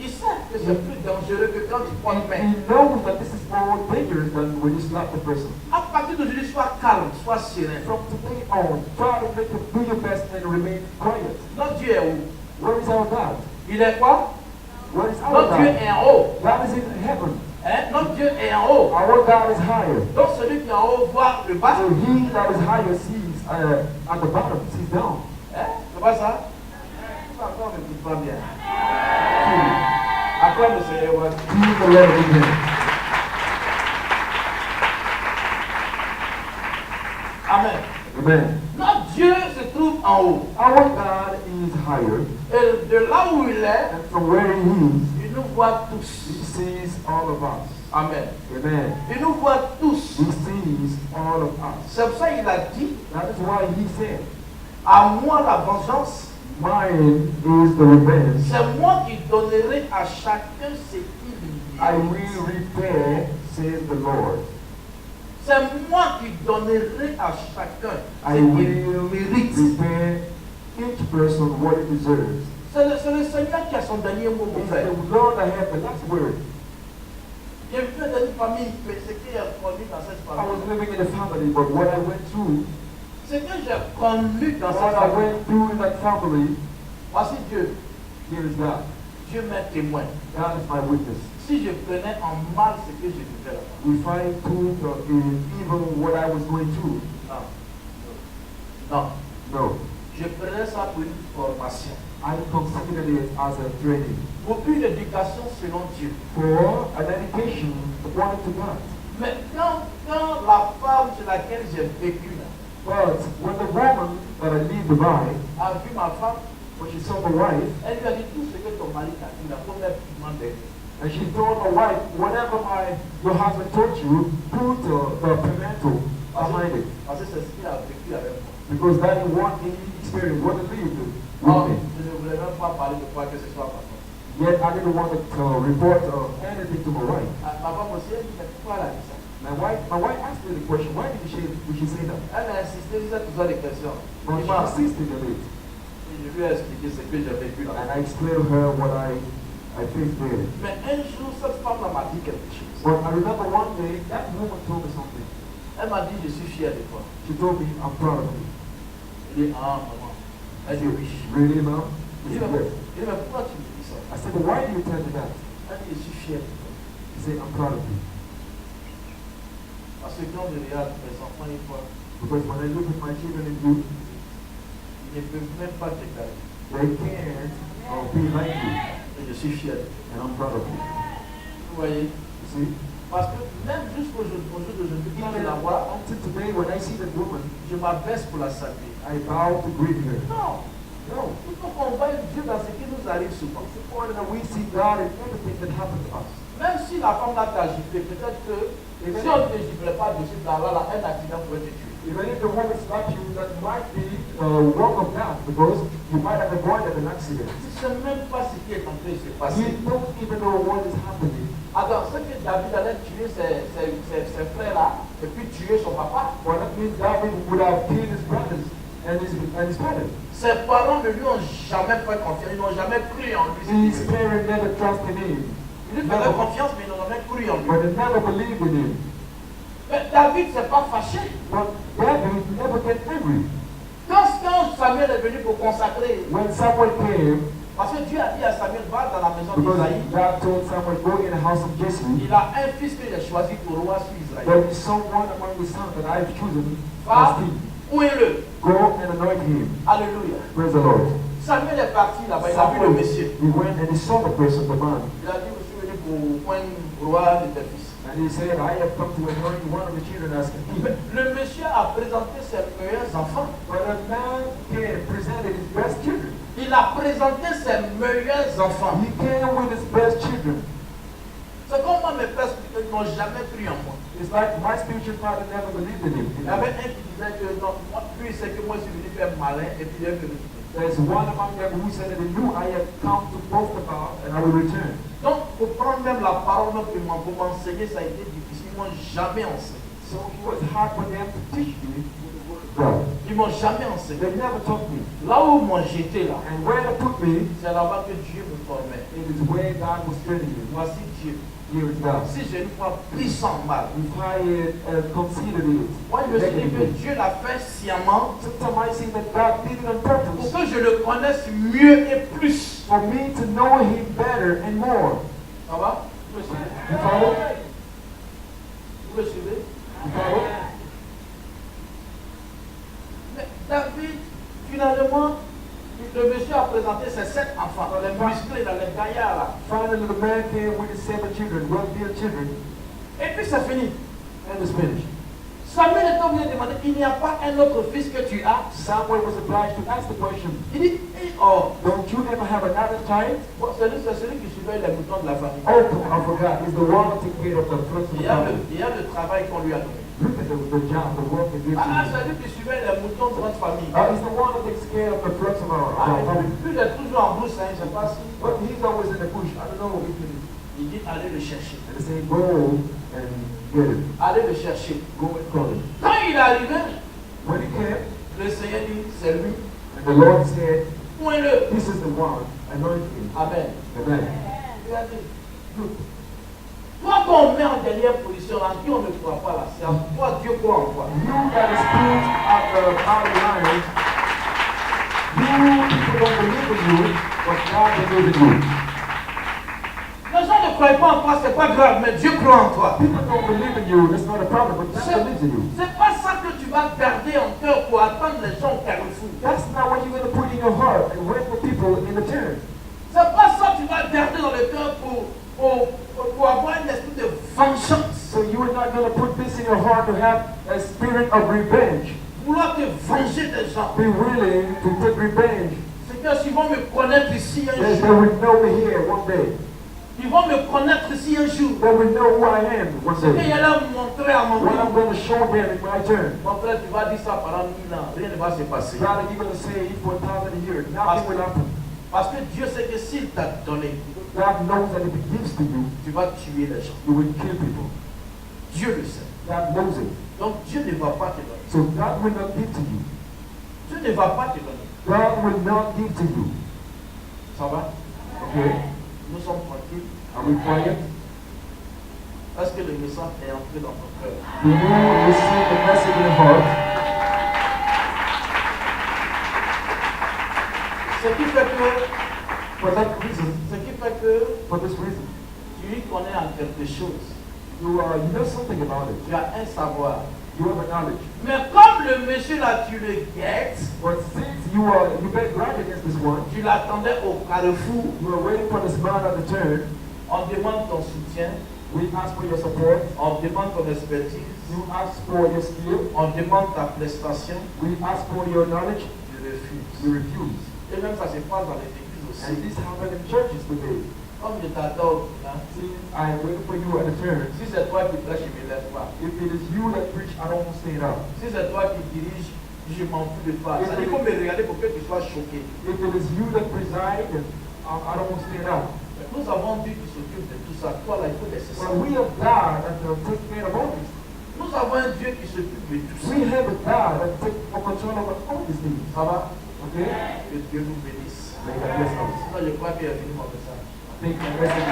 Il sait que c'est plus dangereux que quand tu prends main. He knows that this is more dangerous than when you slap the person. À partir d'aujourd'hui, sois calme, sois serein. From today on, try to make it, do your best and remain quiet. Notre Dieu est où? Where is our God? Il est quoi? Where is our Notre Dieu God? est en haut. God is in heaven. Hein? Notre Dieu est en haut. Our God is higher. Donc celui qui est en haut voit le bas. So he that is higher sees at the bottom, sees down. Hein? C'est pas ça? Ça encore ne m'écoute pas bien. Acclame le Seigneur. Ouais. He's the Lord in him. Amen. Amen. Notre Dieu se trouve en haut. Our God is higher, Et de là où il est, and from where he is, il nous voit he tous. sees all of us. Amen. Amen. Il nous voit tous. He sees all of us. C'est pour ça qu'il a dit, That is why he said, à moi la vengeance, mine is the revenge. c'est moi qui donnerai à chacun ce qu'il I mérite. will repay, says the Lord. C'est moi qui donnerai à chacun ce I qu'il will mérite. repay each person what it deserves. C'est le Seigneur qui a son dernier mot pour It's faire. the Lord that has the last word. J'ai vu dans une famille, mais ce qui est connu dans cette I was famille, living in a family, but what I went through, ce que j'ai connu dans cette what I famille, went through in that family, voici Dieu. here is God. Dieu m'est témoin. God is my witness. Si je prenais en mal ce que je vivais là-bas, If I took in evil what I was going through, non. no. Je prenais ça pour une formation, I considered it as a training pour une éducation selon Dieu. for an education according to God. Mais quand la femme sur laquelle j'ai vécu là, But when the woman that I lived by, a vu ma femme, when she saw my wife, elle lui a dit tout ce que ton mari t'a dit, la première demande. and she told my wife, whatever your husband told you, put the pimento behind it. Parce que c'est ce qu'il a vécu avec moi. Because that is what he experienced, what he lived with Oh, me. je ne voulais même pas parler de quoi que ce soit ma femme. Yet I didn't want to report anything to my wife. Ma femme aussi, elle dit, mais pourquoi elle a dit ça? My wife asked me the question, why did she say that? Elle a insisté, vous êtes toujours des questions. But Il she m'a insisted on it. je lui ai expliqué ce que j'ai vécu là. And I explained to her what I faced there. Mais un jour, cette femme-là m'a dit quelque chose. But I remember one day, that woman told me something. Elle m'a dit, je suis fier de toi. She told me, I'm proud of you. Je dis, ah, maman. Elle dit, oui. Really, mom? Je dis, She said, yes. mais pourquoi tu me dis ça? I said, but why do you tell me that? Elle dit, je suis fier de toi. She said, I'm proud of you. Parce que quand je regarde mes enfants, ils voient, Because when I look at my children and you, ils ne peuvent même pas te garder. they can't be like you. Et je suis fier de toi. And I'm proud of you. Vous voyez? You see? Parce que même jusqu'au jour d'aujourd'hui, quand je la vois, Until today, when I see that woman, je m'abaisse pour la saluer. I bow to greet her. Non. No. Il faut qu'on voie Dieu dans ce qui nous arrive souvent. It's important that we see God in everything that happens to us. Même si la femme là t'a giflé, peut-être que si on ne te giflait pas dessus, là, un accident pourrait te tuer. Even if the woman slapped you, that might be work of God, because you might have avoided an accident. Tu ne sais même pas ce qui est en train de se passer. You don't even know what is happening. Alors, ce que David allait tuer ses frères là, et puis tuer son papa, Well, that means David would have killed his brothers and his parents. ses parents ne lui ont jamais fait confiance, ils n'ont jamais cru en lui. His parents never trusted him, Ils lui faisaient confiance, mais ils n'ont jamais cru en lui. but they never believed in him. Mais David ne s'est pas fâché. But David never get angry. Quand Samuel est venu pour consacrer, When Samuel came, parce que Dieu a dit à Samuel, va dans la maison because d'Isaïe, God told Samuel, go in the house of Jesse, il a un fils que j'ai choisi pour roi sur Israël. there is someone among the sons that I have chosen Va, as king. ouez-le. Go and anoint him. Alléluia. Praise the Lord. Samuel est parti là-bas, il a vu le Samuel, monsieur. he went and he saw the person, the man. Il a dit, je suis venu pour point roi de tes fils. And he said, I have come to anoint one of the children as king. Le monsieur a présenté ses meilleurs enfants. But a man came and presented his best children. Il a présenté ses meilleurs enfants. He came with his best children. C'est comme moi, mes pères spirituels n'ont jamais cru en moi. It's like my spiritual father never believed in him. Il y avait un qui disait que non, moi, lui, c'est que moi, je suis venu faire malin et puis il est venu. There's one among them who said that he knew I had come to boast about and I will return. Donc, pour prendre même la parole pour m'enseigner, ça a été difficile. Ils m'ont jamais enseigné. So it was hard for them to teach me God. Ils m'ont jamais enseigné. They never taught me. Là où ils m'ont jeté là, And where they put me, c'est là-bas que Dieu me formait. it is where God was training me. Voici Dieu. Here is God. Si j'ai une foi puissante mal, If I considered it, moi je me suis dit que negatively, Dieu l'a fait sciemment sometimes I think that God did it on pour purpose que je le connaisse mieux et plus. for me to know Him better and more. Ça va? Vous me suivez? You follow? Vous me suivez? You follow? Mais David, finalement, le monsieur a présenté ses 7 enfants, dans les musclés, dans les gaillards là. Finally, the man came with his 7 children, well-built children, Et puis c'est fini. and it's finished. Samuel est obligé de demander, il n'y a pas un autre fils que tu as? Samuel was obliged to ask the question, Il dit, oh, don't you ever have another child? bon, c'est celui qui surveille les moutons de la famille. Oh, I forgot. He's the one to take care of the flocks of the family. Il y a le travail qu'on lui a donné. Look at the job, the work he gives to Ah, you. c'est lui qui surveille les moutons de notre famille. He's the one that takes care of the flocks of our Ah, family. puis il est toujours en brousse, hein, je ne sais pas si. But he's always in the bush. I don't know if it is. Il dit, allez le chercher. And they say, go and get it. Allez le chercher. Go and call it. Quand il est arrivé, When he came, le Seigneur dit, c'est lui. and the Lord said, Point-le. this is the one. Anoint him. Amen. Amen. Il a dit, look, toi qu'on met en dernière position, en qui on ne croit pas là, c'est en toi, Dieu croit en toi. You that is put at the bottom line, you people don't believe in you, but God believes in you. Les gens ne croient pas en toi, c'est pas grave, mais Dieu croit en toi. People don't believe in you, that's not a problem, but God believes in you. C'est pas ça que tu vas garder en cœur pour attendre les gens au carrefour. That's not what you're going to put in your heart and wait for people in the turn. C'est pas ça que tu vas garder dans le cœur pour avoir une esprit de vengeance. So you are not going to put this in your heart to have a spirit of revenge. Vouloir te venger des gens. Be willing to take revenge. C'est que s'ils vont me connaître ici un They jour. will know me here one day. Ils vont me connaître ici un jour. They will know who I am one Et il day. y a là montrer à mon What I'm frère. going to show them in my turn. Mon frère, tu vas dire ça pendant 1000 ans. Rien ne va se passer. God, you're going to say it for 1,000 years. Nothing will happen. Parce que Dieu sait que s'il t'a donné, God knows that if He gives to you, tu vas tuer les gens. you will kill people. Dieu le sait. God knows it. Donc Dieu ne va pas te donner. So God will not give to you. Dieu ne va pas te donner. God will not give to you. Ça va? Okay? Nous sommes tranquilles. Are we quiet? Est-ce que le message est entré dans ton cœur? Do you receive the message in your heart? Ce qui fait que, For that reason, for this reason, tu y connais en quelque chose. you know something about it. Tu as un savoir. You have a knowledge. Mais comme le monsieur là, tu le guettes, But since you bet grudge against this one, tu l'attendais au carrefour, you are waiting for this man at the turn. on demande ton soutien, We ask for your support. on demande ton expertise, You ask for your skill. on demande ta prestation, We ask for your knowledge. tu refuses. You refuse. Et même ça se passe dans les églises And aussi. this happens in churches today. Comme je t'adore, hein, Since I am waiting for you at the turn, si c'est toi qui prêches, je ne me lève pas. if it is you that preach, I don't stand up. Si c'est toi qui dirige, je m'en fous de toi. Ça dit qu'il faut me regarder pour que tu sois choqué. If it is you that preside, I don't stand up. Nous avons Dieu qui s'occupe de tout ça. Toi là, il faut laisser ça. Well, we have God that take care of all these. Nous avons un Dieu qui s'occupe de tout ça. We have a God that takes control over all these things. Ça va? Okay? Que Dieu nous bénisse. May God bless us. Sinon, je crois qu'il est fini mon message. Thank you. Bless you.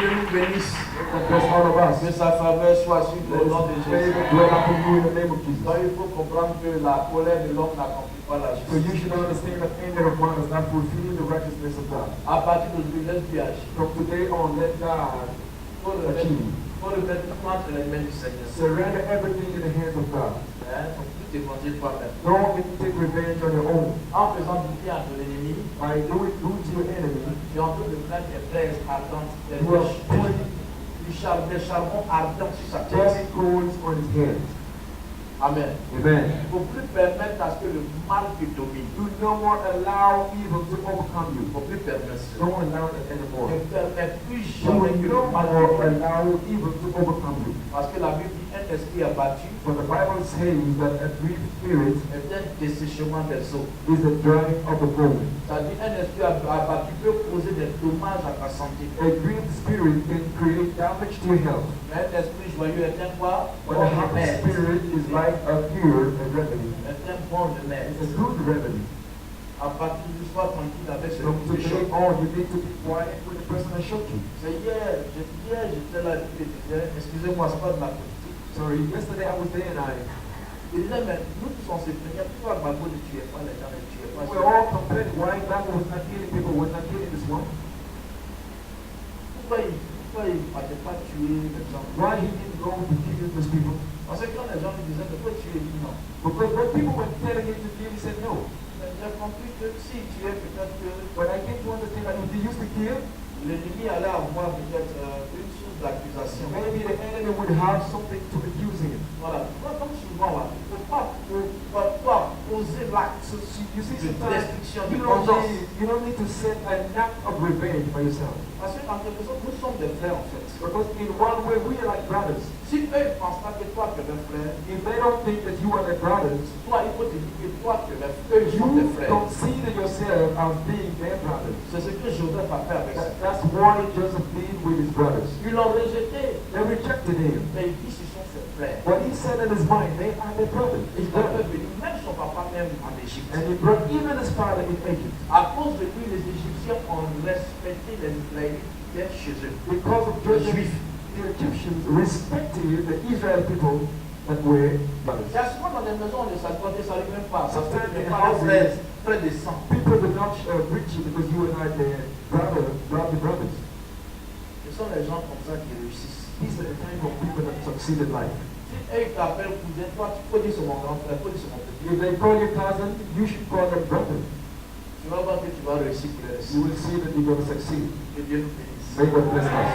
Dieu nous bénisse. God bless all of us. Que sa faveur soit sur le nom de Favor Jésus. dwell upon you in the name of Jesus. Donc il faut comprendre que la colère de l'homme n'accomplit pas la So you justice. should understand that anger of man is not fulfilling the righteousness of God. À partir d'aujourd'hui, laisse Dieu agir. From today on, let God achieve. Faut remettre tout entre les mains du Seigneur. Surrender everything in the hands of God. Hein? Faut plus te venger toi-même. Don't take revenge on your own. En faisant du bien à ton ennemi, By doing good to your enemy, tu es en train de mettre des braises ardentes, you are putting des charbons ardents sur sa tête. burning coals on his head. Amen. Amen. Il ne faut plus permettre à ce que le mal te domine. Do no more allow evil to overcome Il you. ne faut plus permettre cela. Don't allow it anymore. Ne permets plus You jamais will que no le mal te more domine. allow evil to overcome you. Parce que la Bible dit un esprit abattu For the Bible says that a grieved spirit est un desséchement des eaux. is a drying of the bone. C'est-à-dire un esprit abattu peut causer des dommages à ta santé. A grieved spirit can create damage to your health. Mais un esprit joyeux est un quoi? But Bon a happy remède. spirit is like a cure, a remedy. Est un bon remède. It's a good remedy. À partir du soir tranquille avec From celui qui te today choque. on, you need to be quiet with the person that shook you. C'est hier, j'étais là et disais, excusez-moi, c'est pas de la politique. Sorry, yesterday I was there and Il disait, mais nous tous on se plaignait, pourquoi Gbagbo ne tuait pas les gens, ne tuait pas we're all complaining why God was not killing people, was not killing this one. Pourquoi il ne fallait pas tuer les gens? Why he didn't go to kill those people? Parce que quand les gens lui disaient, mais pourquoi tuer? Il dit non. Because when people were telling him to kill, he said no. Mais j'ai compris que si tu es peut-être que But I came to understand that if he used to kill, l'ennemi allait avoir peut-être une source d'accusation. maybe the enemy would have something to accuse him. Voilà. Moi, comme souvent, là, il ne faut pas poser l'acte So you see, de sometimes destruction, de you don't vengeance. need to set an act of revenge by yourself. Parce qu'en quelque sorte, nous sommes des frères en fait. Because in one way we are like brothers. Si eux ne pensent pas que toi tu es un frère, If they don't think that you are their brothers, toi il faut te dire que toi tu es un frère, eux ils sont des you frères. consider yourself as being their brothers. C'est ce que Joseph a fait avec ça. That's why Joseph did with his brothers. Ils l'ont rejeté, They rejected him. mais il dit ce sont ses frères. But he said in his mind, they are their brothers. Et His il a fait brothers. venir même son papa même en Égypte. And he brought even his father in Egypt. À cause de lui, les Égyptiens ont respecté les Israélites chez eux. Because of Les Joseph, Juifs. the Egyptians respected the Israel people that were brothers. Il y a souvent dans les maisons, on ne salue même pas. Parce que Sometimes les in parents houses, frères de sang. people do not greet you because you and I are brothers. Ce sont les gens comme ça qui réussissent. These are the type of people that succeed in life. Si eux ils t'appellent cousin, toi tu peux dire c'est mon grand frère, tu peux dire c'est mon petit. If they call you cousin, you should call them brother. Tu vas voir que tu vas réussir pour les réussir. You will see that you're going to succeed. Que Dieu nous bénisse. May God bless us.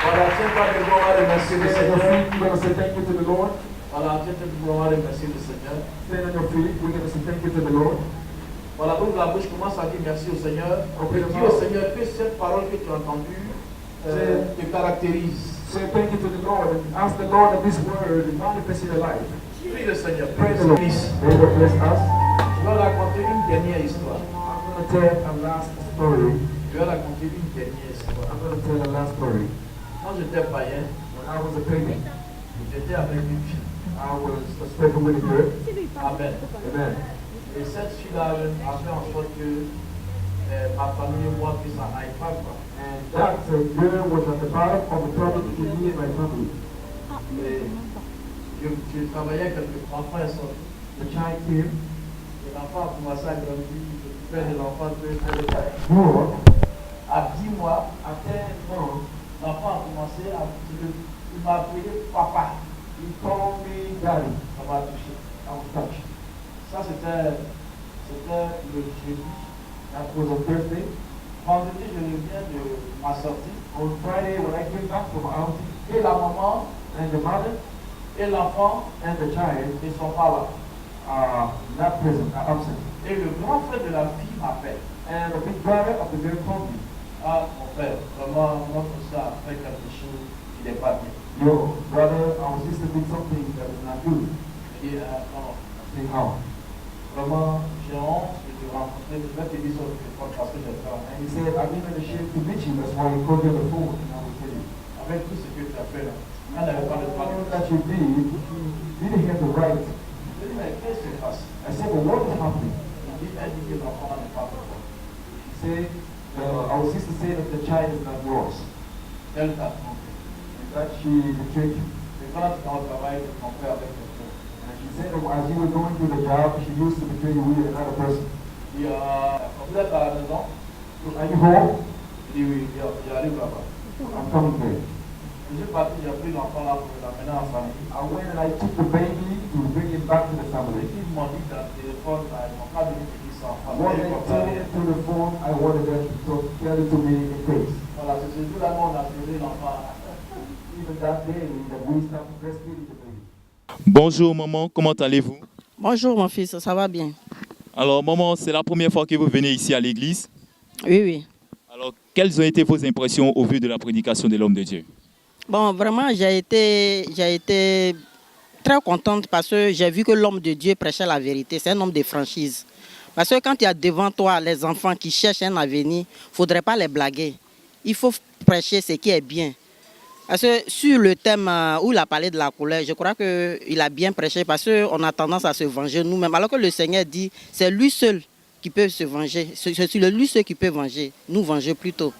Voilà, tiens-toi debout, on va remercier le Stand on your Seigneur. feet. We're going to say thank you to the Lord. Voilà, tiens-toi debout, on va remercier le Seigneur. Stand on your feet. We're going to say thank you to the Lord. Voilà, ouvre la bouche, commence à dire merci au Seigneur. Open your Dis au mouth. Seigneur que cette parole que tu as entendue te caractérise. Say thank you to the Lord and ask the Lord that this word manifest in your life. Prie le Seigneur, prie Pray le the Lord. Seigneur. May God bless us. Je vais raconter une dernière histoire. I'm going to tell a last story. Je vais raconter une dernière histoire. I'm going to tell a last story. Quand j'étais païen, When I was a pagan, j'étais avec une fille. I was a special with a girl. Amen. Amen. Et cette fille-là a fait en sorte que ma famille et moi puissions en aille pas. And that girl was at the bottom of the problem between me and my family. Et je travaillais quelque part, l'enfant est sorti. The child came, Et l'enfant a commencé à grandir, je fais de l'enfant de taille. grew up. À 10 mois, At 10 months, l'enfant a commencé à il m'a appelé papa. he called me daddy. Ça m'a touché. I was touched. Ça c'était le jeudi. That was on Thursday. Vendredi, je reviens de ma sortie. On Friday, when I came back from outing, Et la maman, and the mother et l'enfant and the child ne sont pas là. are not present, are absent. Et le grand frère de la fille m'appelle. And the big brother of the girl called me. Ah, mon frère, vraiment, notre soeur a fait quelque chose qui n'est pas bien. Yo, brother, our sister did something that is not good. Je dis, non, I say, how? vraiment, j'ai honte de te rencontrer. Je vais te dire sur le téléphone parce que j'ai peur. And he said, I'm even ashamed to meet you. That's why he called you on the phone. And I will tell you. Avec tout ce que tu as fait là, elle n'avait pas le droit de All faire. that you did, you didn't have the right. Je dis, mais qu'est-ce qui se passe? I said, well, what is happening? Elle dit que l'enfant n'est pas d'accord. He said, Our sister said that the child is not yours. Elle t'a trompé. That she betrayed you. C'est quand tu es au travail, tu trompes avec quelqu'un. And she said that as you were going through the job, she used to betray you with another person. Il y a, vous êtes à la maison? So are you home? Il dit oui, j'arrive là-bas. I'm coming there. Je suis parti, j'ai pris l'enfant là pour l'amener en famille. I went and I took the baby to bring him back to the family. Ils m'ont dit dans le téléphone, là, ils n'ont pas venu me dire ça. When they told me through the phone, I wanted them to tell it to me in face. Voilà, c'est ce jour-là qu'on a sauvé l'enfant. Even that day that we started breastfeeding the baby. Bonjour maman, comment allez-vous? Bonjour mon fils, ça va bien? Alors maman, c'est la première fois que vous venez ici à l'église. Oui, oui. Alors, quelles ont été vos impressions au vu de la prédication de l'homme de Dieu? Bon, vraiment, j'ai été très contente parce que j'ai vu que l'homme de Dieu prêchait la vérité. C'est un homme de franchise. Parce que quand il y a devant toi les enfants qui cherchent un avenir, il ne faudrait pas les blaguer. Il faut prêcher ce qui est bien. Parce que sur le thème où il a parlé de la colère, je crois qu'il a bien prêché parce qu'on a tendance à se venger nous-mêmes. Alors que le Seigneur dit, c'est lui seul qui peut se venger. C'est lui seul qui peut venger. Nous venger plutôt.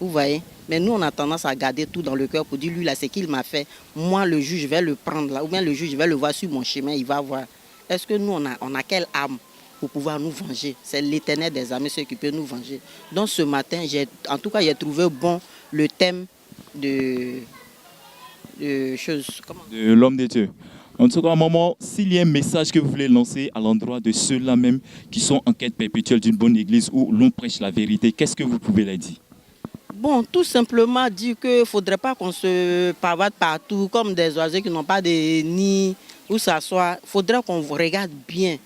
Vous voyez? Mais nous, on a tendance à garder tout dans le cœur pour dire, lui, là, c'est qu'il m'a fait. Moi, le juge, je vais le prendre là. Ou bien le juge, je vais le voir sur mon chemin, il va voir. Est-ce que nous, on a quelle âme pour pouvoir nous venger? C'est l'Éternel des armées, ceux qui peut nous venger. Donc ce matin, en tout cas, j'ai trouvé bon le thème de l'homme de Dieu. En tout cas, maman, s'il y a un message que vous voulez lancer à l'endroit de ceux-là même qui sont en quête perpétuelle d'une bonne église où l'on prêche la vérité, qu'est-ce que vous pouvez leur dire? Bon, tout simplement dire qu'il ne faudrait pas qu'on se pavade partout comme des oiseaux qui n'ont pas de nid où s'asseoir. Il faudrait qu'on regarde bien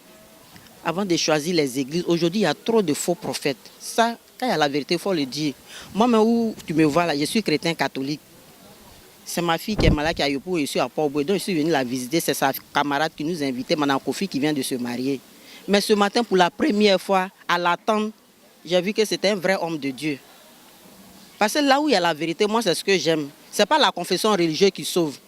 avant de choisir les églises. Aujourd'hui, il y a trop de faux prophètes. Ça, quand il y a la vérité, il faut le dire. Moi, mais où tu me vois là, je suis chrétien catholique. C'est ma fille qui est malade, qui a eu pour ici à Port-Boué. Donc, je suis venu la visiter. C'est sa camarade qui nous a invités, Mme Kofi, qui vient de se marier. Mais ce matin, pour la première fois, à l'attente, j'ai vu que c'était un vrai homme de Dieu. Parce que là où il y a la vérité, moi, c'est ce que j'aime. Ce n'est pas la confession religieuse qui sauve.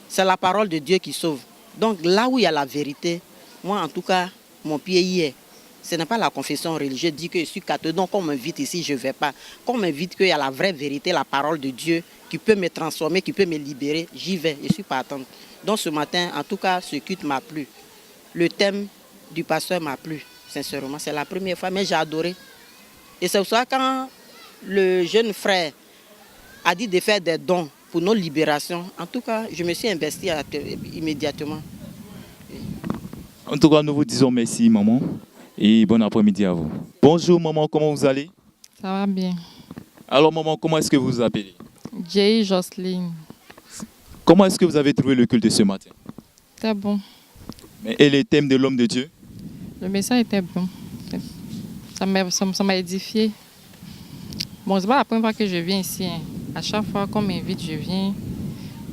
C'est la parole de Dieu qui sauve. Donc, là où il y a la vérité, moi, en tout cas, mon pied y est. Ce n'est pas la confession religieuse. Dit que je suis catholique, donc on m'invite ici, je ne vais pas. Quand on m'invite qu'il y a la vraie vérité, la parole de Dieu, qui peut me transformer, qui peut me libérer, j'y vais, je suis pas attendre. Donc ce matin, en tout cas, ce culte m'a plu. Le thème du pasteur m'a plu, sincèrement. C'est la première fois, mais j'ai adoré. Et c'est pour ça quand le jeune frère a dit de faire des dons pour nos libérations, en tout cas, je me suis investi immédiatement. En tout cas, nous vous disons merci, maman, et bon après-midi à vous. Bonjour, maman, comment vous allez? Ça va bien. Alors, maman, comment est-ce que vous vous appelez? Jay Jocelyne. Comment est-ce que vous avez trouvé le culte de ce matin? C'était bon. Et le thème de l'homme de Dieu? Le message était bon. Ça m'a édifié. Bon, c'est pas la première fois que je viens ici. Hein. À chaque fois qu'on m'invite, je viens.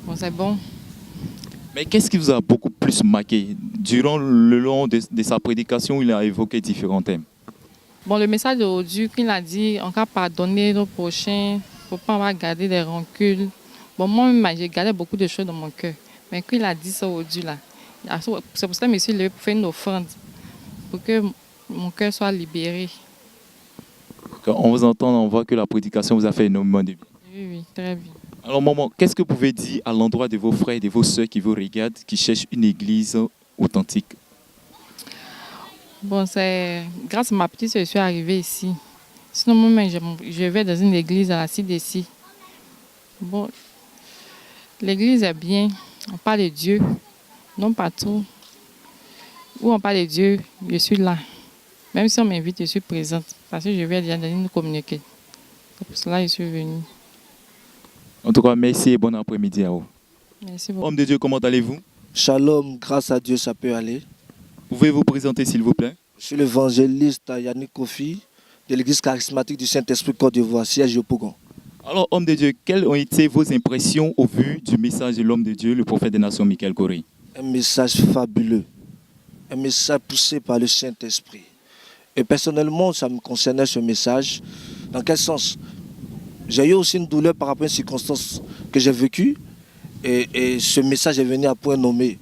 Bon, c'est bon. Mais qu'est-ce qui vous a beaucoup plus marqué? Durant le long de sa prédication, il a évoqué différents thèmes. Bon, le message d'aujourd'hui, qu'il a dit, on va pardonner nos prochains, il ne faut pas avoir garder des rancunes. Bon, moi-même, j'ai gardé beaucoup de choses dans mon cœur. Mais quand il a dit ça aujourd'hui, là, c'est pour ça que je me suis levé pour faire une offrande, pour que mon cœur soit libéré. Quand on vous entend, on voit que la prédication vous a fait énormément de bien. Oui, oui, très bien. Alors, maman, qu'est-ce que vous pouvez dire à l'endroit de vos frères et de vos sœurs qui vous regardent, qui cherchent une église authentique? Bon, c'est grâce à ma petite soeur que je suis arrivée ici. Sinon, moi-même, je vais dans une église à la CDC. Bon, l'église est bien. On parle de Dieu. Non partout. Où on parle de Dieu, je suis là. Même si on m'invite, je suis présente. Parce que je vais déjà nous communiquer. C'est pour cela que je suis venue. En tout cas, merci et bon après-midi à vous. Merci beaucoup. Homme de Dieu, comment allez-vous? Shalom, grâce à Dieu, ça peut aller. Pouvez vous présenter, s'il vous plaît? Je suis l'évangéliste Yannick Kofi de l'église charismatique du Saint-Esprit Côte d'Ivoire, siège au Pougon. Alors, homme de Dieu, quelles ont été vos impressions au vu du message de l'homme de Dieu, le prophète des nations, Michael Corey? Un message fabuleux, un message poussé par le Saint-Esprit. Et personnellement, ça me concernait ce message. Dans quel sens? J'ai eu aussi une douleur par rapport à une circonstance que j'ai vécue. Et ce message est venu à point nommé.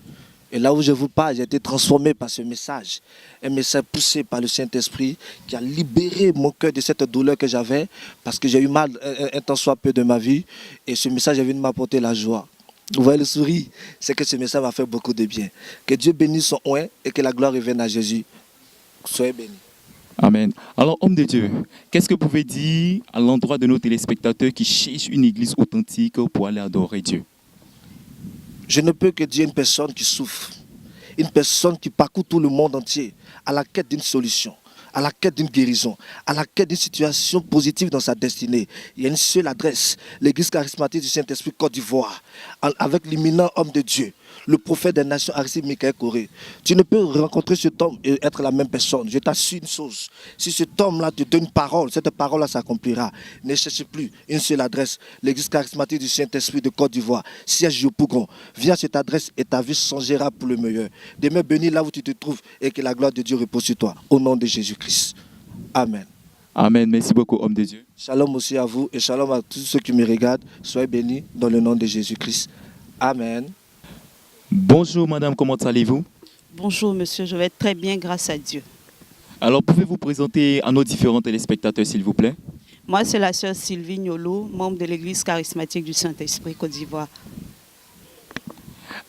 Et là où je vous parle, j'ai été transformé par ce message. Un message poussé par le Saint-Esprit qui a libéré mon cœur de cette douleur que j'avais parce que j'ai eu mal un temps soit peu de ma vie. Et ce message est venu m'apporter la joie. Vous voyez le sourire? C'est que ce message m'a fait beaucoup de bien. Que Dieu bénisse son oint et que la gloire revienne à Jésus. Soyez bénis. Amen. Alors, homme de Dieu, qu'est-ce que vous pouvez dire à l'endroit de nos téléspectateurs qui cherchent une église authentique pour aller adorer Dieu? Je ne peux que dire une personne qui souffre, une personne qui parcourt tout le monde entier à la quête d'une solution, à la quête d'une guérison, à la quête d'une situation positive dans sa destinée. Il y a une seule adresse, l'église charismatique du Saint-Esprit Côte d'Ivoire, avec l'imminent homme de Dieu, le prophète des nations, Aristide Michael Corée. Tu ne peux rencontrer cet homme et être la même personne. Je t'assure une chose, si cet homme-là te donne une parole, cette parole-là s'accomplira. Ne cherche plus une seule adresse, l'église charismatique du Saint-Esprit de Côte d'Ivoire, siège au Pougon. Viens à cette adresse et ta vie changera pour le meilleur. Demeure béni là où tu te trouves et que la gloire de Dieu repose sur toi. Au nom de Jésus-Christ. Amen. Amen. Merci beaucoup, homme de Dieu. Shalom aussi à vous et shalom à tous ceux qui me regardent. Soyez bénis dans le nom de Jésus-Christ. Amen. Bonjour, madame, comment allez-vous? Bonjour monsieur, je vais très bien grâce à Dieu. Alors, pouvez-vous présenter à nos différents téléspectateurs, s'il vous plaît? Moi, c'est la sœur Sylvie Gnolo, membre de l'église charismatique du Saint-Esprit Côte d'Ivoire.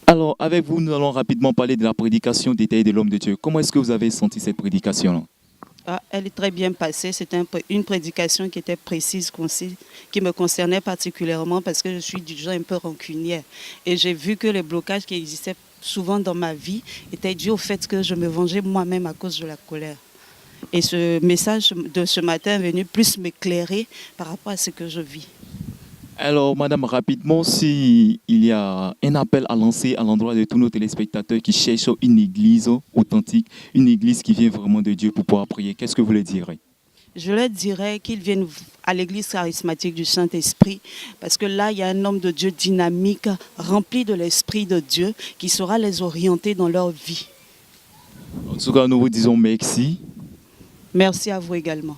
Alors, avec vous, nous allons rapidement parler de la prédication détaillée de l'homme de Dieu. Comment est-ce que vous avez senti cette prédication-là? Elle est très bien passée. C'était une prédication qui était précise, qui me concernait particulièrement parce que je suis du genre un peu rancunière. Et j'ai vu que les blocages qui existaient souvent dans ma vie étaient dus au fait que je me vengeais moi-même à cause de la colère. Et ce message de ce matin est venu plus m'éclairer par rapport à ce que je vis. Alors, madame, rapidement, s'il y a un appel à lancer à l'endroit de tous nos téléspectateurs qui cherchent une église authentique, une église qui vient vraiment de Dieu pour pouvoir prier, qu'est-ce que vous leur direz? Je leur dirais qu'ils viennent à l'église charismatique du Saint-Esprit parce que là, il y a un homme de Dieu dynamique, rempli de l'Esprit de Dieu, qui saura les orienter dans leur vie. En tout cas, nous vous disons merci. Merci à vous également.